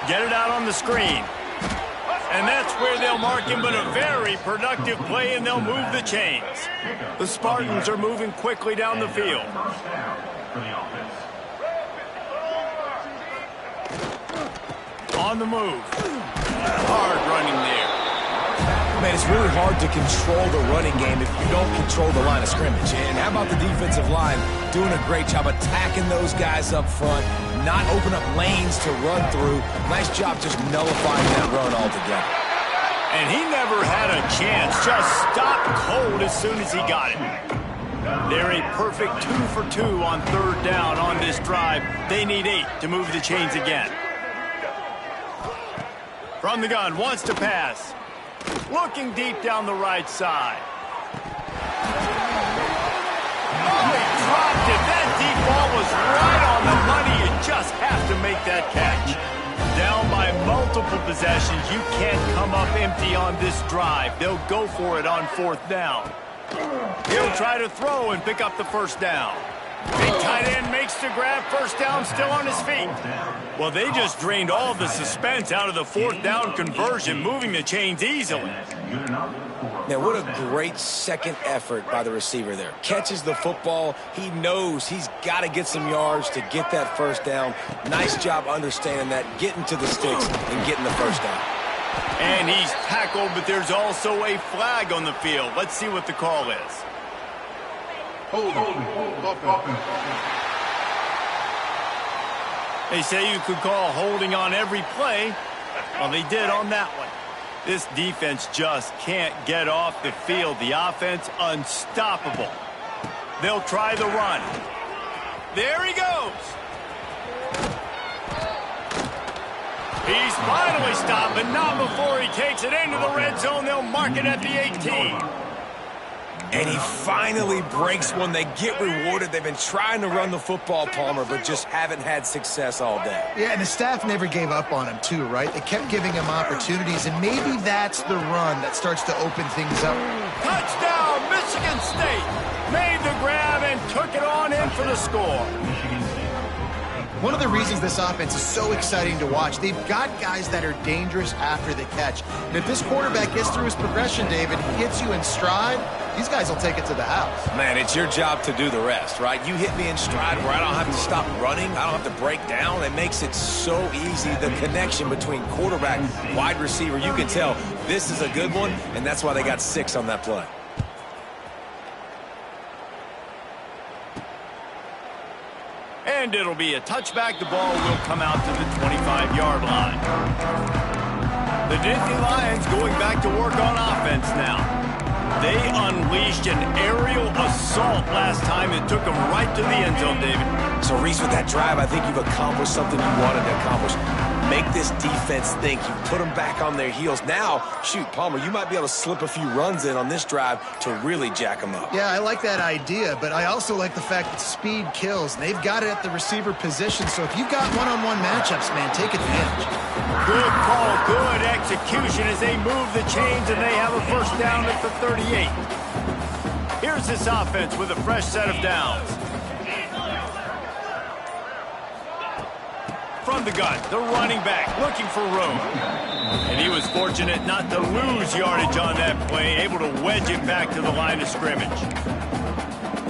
Get it out on the screen. And that's where they'll mark him, but a very productive play, and they'll move the chains. The Spartans are moving quickly down the field. On the move. Hard running there. Man, it's really hard to control the running game if you don't control the line of scrimmage. And how about the defensive line doing a great job attacking those guys up front, not open up lanes to run through. Nice job just nullifying that run altogether. And he never had a chance. Just stopped cold as soon as he got it. They're a perfect 2 for 2 on 3rd down on this drive. They need 8 to move the chains again. From the gun, wants to pass. Looking deep down the right side. Oh, he dropped it. That deep ball was right on the money. You just have to make that catch. Down by multiple possessions. You can't come up empty on this drive. They'll go for it on 4th down. He'll try to throw and pick up the first down. Big tight end makes the grab. First down, still on his feet. Well, they just drained all the suspense out of the 4th down conversion, moving the chains easily. Now, what a great second effort by the receiver there. Catches the football. He knows he's got to get some yards to get that first down. Nice job understanding that, getting to the sticks and getting the first down. And he's tackled, but there's also a flag on the field. Let's see what the call is. Offense. They say you could call holding on every play. Well, they did on that one. This defense just can't get off the field. The offense unstoppable. They'll try the run. There he goes. He's finally stopped, but not before he takes it into the red zone. They'll mark it at the 18. And he finally breaks one. They get rewarded. They've been trying to run the football, Palmer, but just haven't had success all day. Yeah, and the staff never gave up on him, too, right? They kept giving him opportunities, and maybe that's the run that starts to open things up. Touchdown, Michigan State. Made the grab and took it on in for the score. One of the reasons this offense is so exciting to watch, they've got guys that are dangerous after the catch. And if this quarterback gets through his progression, David, hits you in stride, these guys will take it to the house. Man, it's your job to do the rest, right? You hit me in stride where I don't have to stop running. I don't have to break down. It makes it so easy. The connection between quarterback, wide receiver, you can tell this is a good one, and that's why they got 6 on that play. And it'll be a touchback. The ball will come out to the 25-yard line. The Disney Lions going back to work on offense now. They unleashed an aerial assault last time. It took them right to the end zone, David. So, Reese, with that drive, I think you've accomplished something you wanted to accomplish. Make this this defense think. You put them back on their heels. Now, shoot, Palmer, you might be able to slip a few runs in on this drive to really jack them up. Yeah, I like that idea, but I also like the fact that speed kills. And they've got it at the receiver position, so if you've got one-on-one matchups, man, take advantage. Good call, good execution as they move the chains, and they have a first down at the 38. Here's this offense with a fresh set of downs. From the gun, the running back looking for room. And he was fortunate not to lose yardage on that play, able to wedge it back to the line of scrimmage.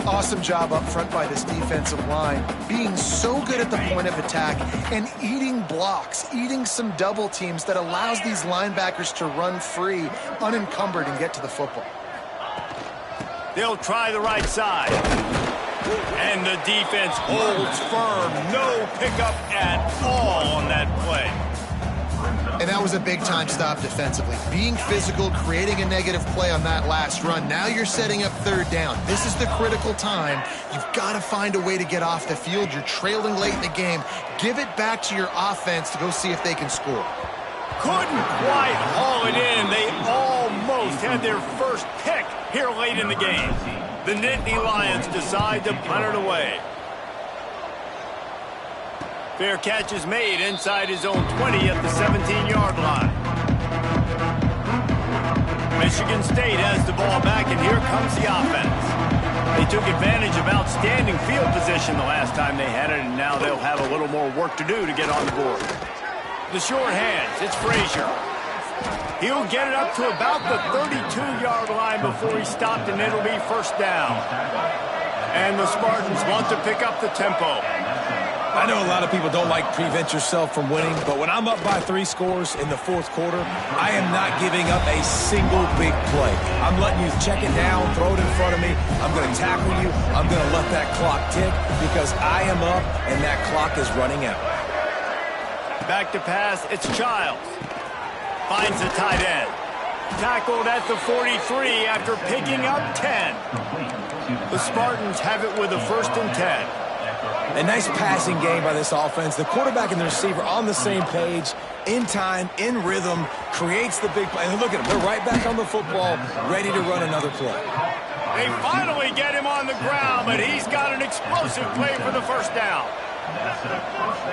Awesome job up front by this defensive line, being so good at the point of attack and eating blocks, eating some double teams that allows these linebackers to run free, unencumbered, and get to the football. They'll try the right side. And the defense holds firm. No pickup at all on that play. And that was a big-time stop defensively. Being physical, creating a negative play on that last run. Now you're setting up third down. This is the critical time. You've got to find a way to get off the field. You're trailing late in the game. Give it back to your offense to go see if they can score. Couldn't quite haul it in. They almost had their first pick here late in the game. The Nittany Lions decide to punt it away. Fair catch is made inside his own 20 at the 17-yard line. Michigan State has the ball back, and here comes the offense. They took advantage of outstanding field position the last time they had it, and now they'll have a little more work to do to get on the board. The short hands, it's Frazier. He'll get it up to about the 32-yard line before he's stopped, and it'll be first down. And the Spartans want to pick up the tempo. I know a lot of people don't like prevent yourself from winning, but when I'm up by 3 scores in the fourth quarter, I am not giving up a single big play. I'm letting you check it down, throw it in front of me. I'm going to tackle you. I'm going to let that clock tick because I am up and that clock is running out. Back to pass, it's Childs. Finds the tight end. Tackled at the 43 after picking up 10. The Spartans have it with a first and 10. A nice passing game by this offense. The quarterback and the receiver on the same page, in time, in rhythm, creates the big play. And look at them. They're right back on the football, ready to run another play. They finally get him on the ground, but he's got an explosive play for the first down.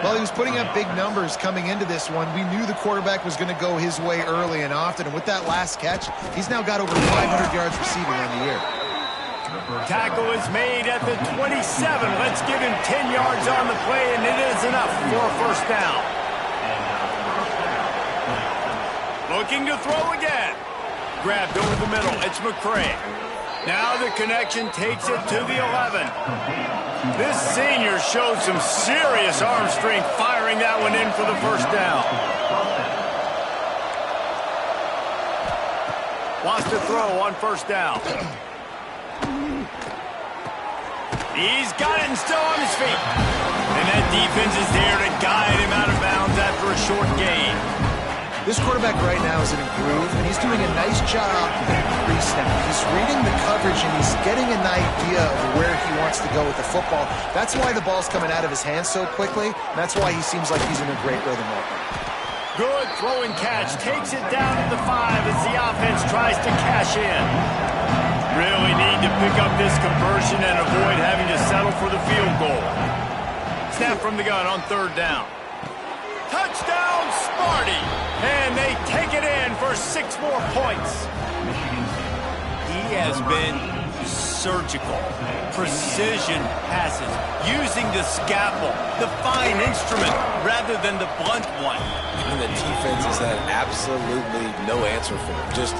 Well, he was putting up big numbers coming into this one. We knew the quarterback was going to go his way early and often. And with that last catch, he's now got over 500 yards receiving on the year. Tackle is made at the 27. Let's give him 10 yards on the play, and it is enough for a first down. Looking to throw again. Grabbed over the middle. It's McCray. Now the connection takes it to the 11. This senior showed some serious arm strength firing that one in for the first down. Wants to throw on first down. He's got it and still on his feet. And that defense is there to guide him out of bounds after a short gain. This quarterback right now is in a groove, and he's doing a nice job in pre-snap. He's reading the coverage, and he's getting an idea of where he wants to go with the football. That's why the ball's coming out of his hands so quickly, and that's why he seems like he's in a great rhythm right now. Good throw and catch. Takes it down at the 5 as the offense tries to cash in. Really need to pick up this conversion and avoid having to settle for the field goal. Snap from the gun on third down. Touchdown, Sparty! And they take it in for 6 more points. He has been surgical. Precision passes, using the scalpel, the fine instrument, rather than the blunt one. And the defense has had absolutely no answer for him. Just,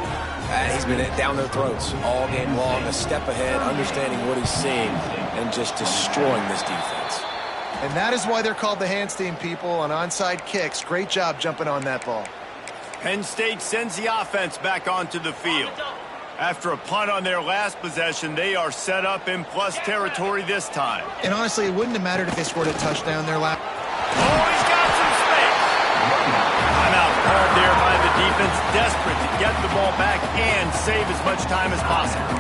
he's been down their throats all game long, a step ahead, understanding what he's seeing, and just destroying this defense. And that is why they're called the hands team, people, on onside kicks. Great job jumping on that ball. Penn State sends the offense back onto the field. After a punt on their last possession, they are set up in plus territory this time. And honestly, it wouldn't have mattered if they scored a touchdown there last. Oh, he's got some space. Timeout called there by the defense, desperate to get the ball back and save as much time as possible.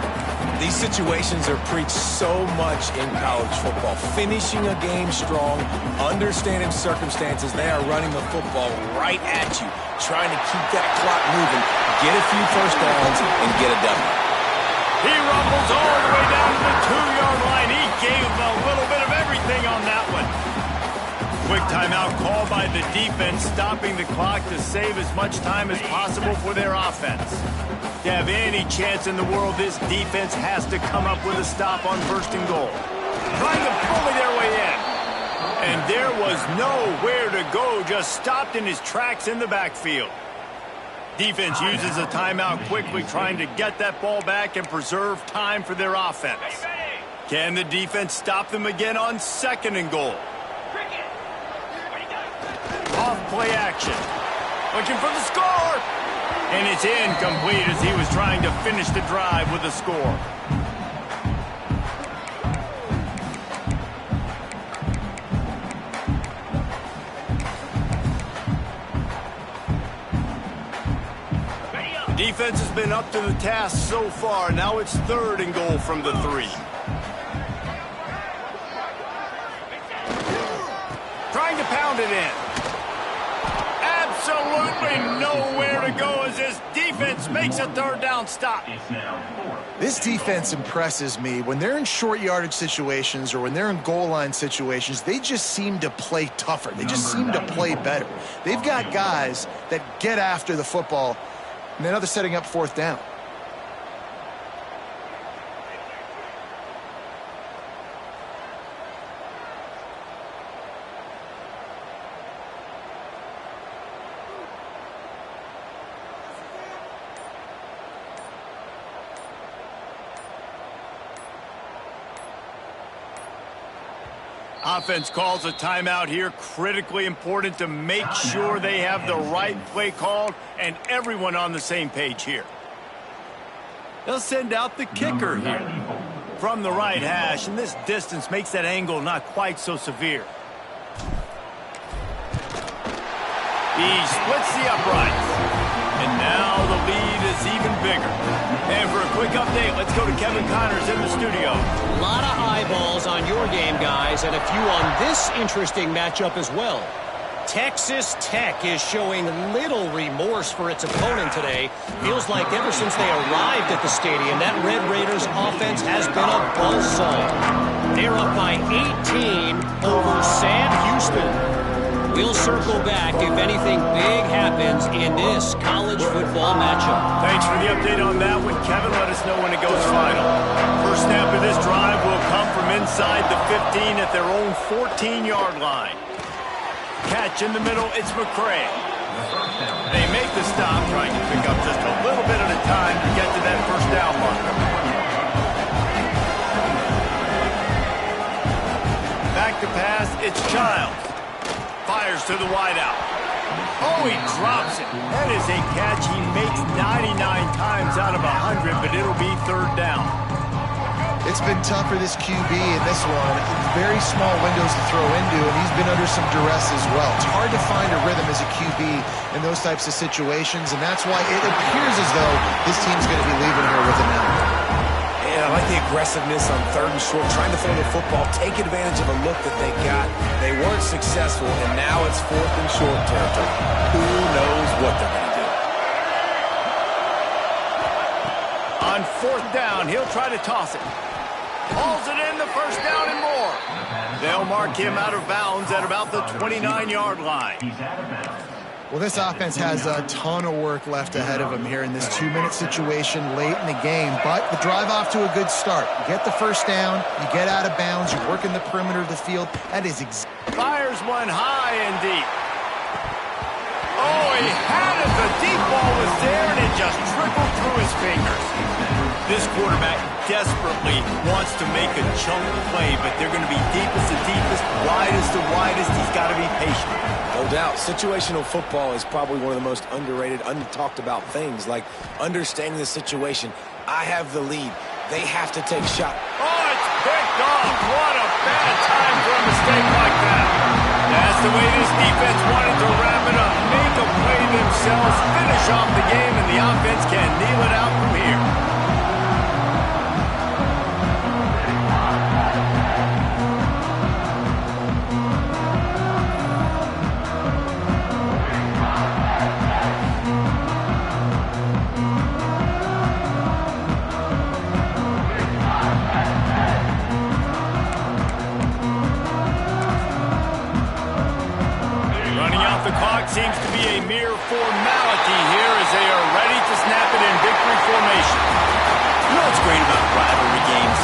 These situations are preached so much in college football. Finishing a game strong, understanding circumstances. They are running the football right at you, trying to keep that clock moving, get a few first downs, and get a W. He rumbles all the way down to the 2-yard line. He gave a little bit of everything on that one. Quick timeout call by the defense, stopping the clock to save as much time as possible for their offense. To have any chance in the world, this defense has to come up with a stop on 1st and goal. Trying to bully their way in. And there was nowhere to go, just stopped in his tracks in the backfield. Defense uses a timeout quickly, trying to get that ball back and preserve time for their offense. Can the defense stop them again on 2nd and goal? Off play action. Looking for the score. And it's incomplete as he was trying to finish the drive with a score. Defense has been up to the task so far. Now it's 3rd and goal from the 3. Trying to pound it in. Absolutely nowhere to go as this defense makes a 3rd down stop. This defense impresses me. When they're in short yardage situations or when they're in goal line situations, they just seem to play tougher. They just seem to play better. They've got guys that get after the football, and now they're setting up 4th down. Offense calls a timeout here. Critically important to make sure they have the right play called and everyone on the same page here. They'll send out the kicker here from the right hash, and this distance makes that angle not quite so severe. He splits the uprights, and now the lead is even bigger. And for a quick update, let's go to Kevin Connors in the studio. A lot of eyeballs on your game, guys, and a few on this interesting matchup as well. Texas Tech is showing little remorse for its opponent today. Feels like ever since they arrived at the stadium, that Red Raiders offense has been a buzzsaw. They're up by 18 over Sam Houston. We'll circle back if anything big happens in this college football matchup. Thanks for the update on that one, Kevin. Let us know when it goes final. First snap of this drive will come from inside the 15 at their own 14-yard line. Catch in the middle, it's McCray. They make the stop, trying to pick up just a little bit at a time to get to that 1st down marker. Back to pass, it's Childs. Fires to the wideout. Oh, he drops it. That is a catch he makes 99 times out of 100, but it'll be 3rd down. It's been tough for this QB in this one. Very small windows to throw into, and he's been under some duress as well. It's hard to find a rhythm as a QB in those types of situations, and that's why it appears as though this team's going to be leaving here with it now. Yeah, I like the aggressiveness on 3rd and short, trying to throw the football, take advantage of a look that they got. They weren't successful, and now it's 4th and short territory. Who knows what they're going to do? On 4th down, he'll try to toss it. Hauls it in, the 1st down and more. They'll mark him out of bounds at about the 29-yard line. Well, this offense has a ton of work left ahead of them here in this 2-minute situation late in the game. But the drive off to a good start. You get the 1st down, you get out of bounds, you work in the perimeter of the field. That is Fires one high and deep. Oh, he had it. The deep ball was there, and it just trickled through his fingers. This quarterback desperately wants to make a chunk play, but they're going to be deepest to deepest, widest to widest. He's got to be patient. No doubt. Situational football is probably one of the most underrated, untalked about things, like understanding the situation. I have the lead. They have to take shot. Oh, it's picked off. What a bad time for a mistake like that. That's the way this defense wanted to wrap it up. Make a play themselves, finish off the game, and the offense can kneel it out from here. mere formality here as they are ready to snap it in victory formation. You know what's great about rivalry games?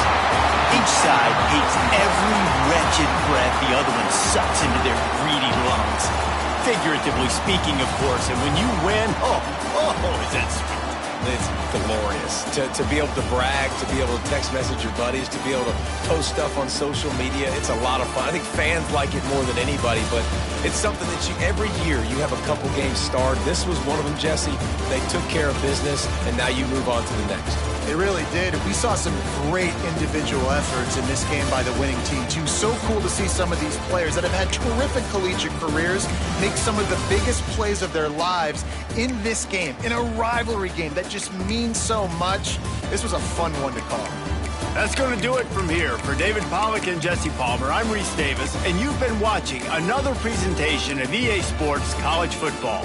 Each side hates every wretched breath the other one sucks into their greedy lungs. Figuratively speaking, of course, and when you win, is that sweet. It's glorious to be able to brag, to be able to text message your buddies, to be able to post stuff on social media. It's a lot of fun. I think fans like it more than anybody, but it's something that every year you have a couple games starred. This was one of them, Jesse. They took care of business, and now you move on to the next. They really did. We saw some great individual efforts in this game by the winning team, too. So cool to see some of these players that have had terrific collegiate careers make some of the biggest plays of their lives in this game, in a rivalry game that just means so much. This was a fun one to call. That's going to do it from here. For David Pollack and Jesse Palmer, I'm Reese Davis, and you've been watching another presentation of EA Sports College Football.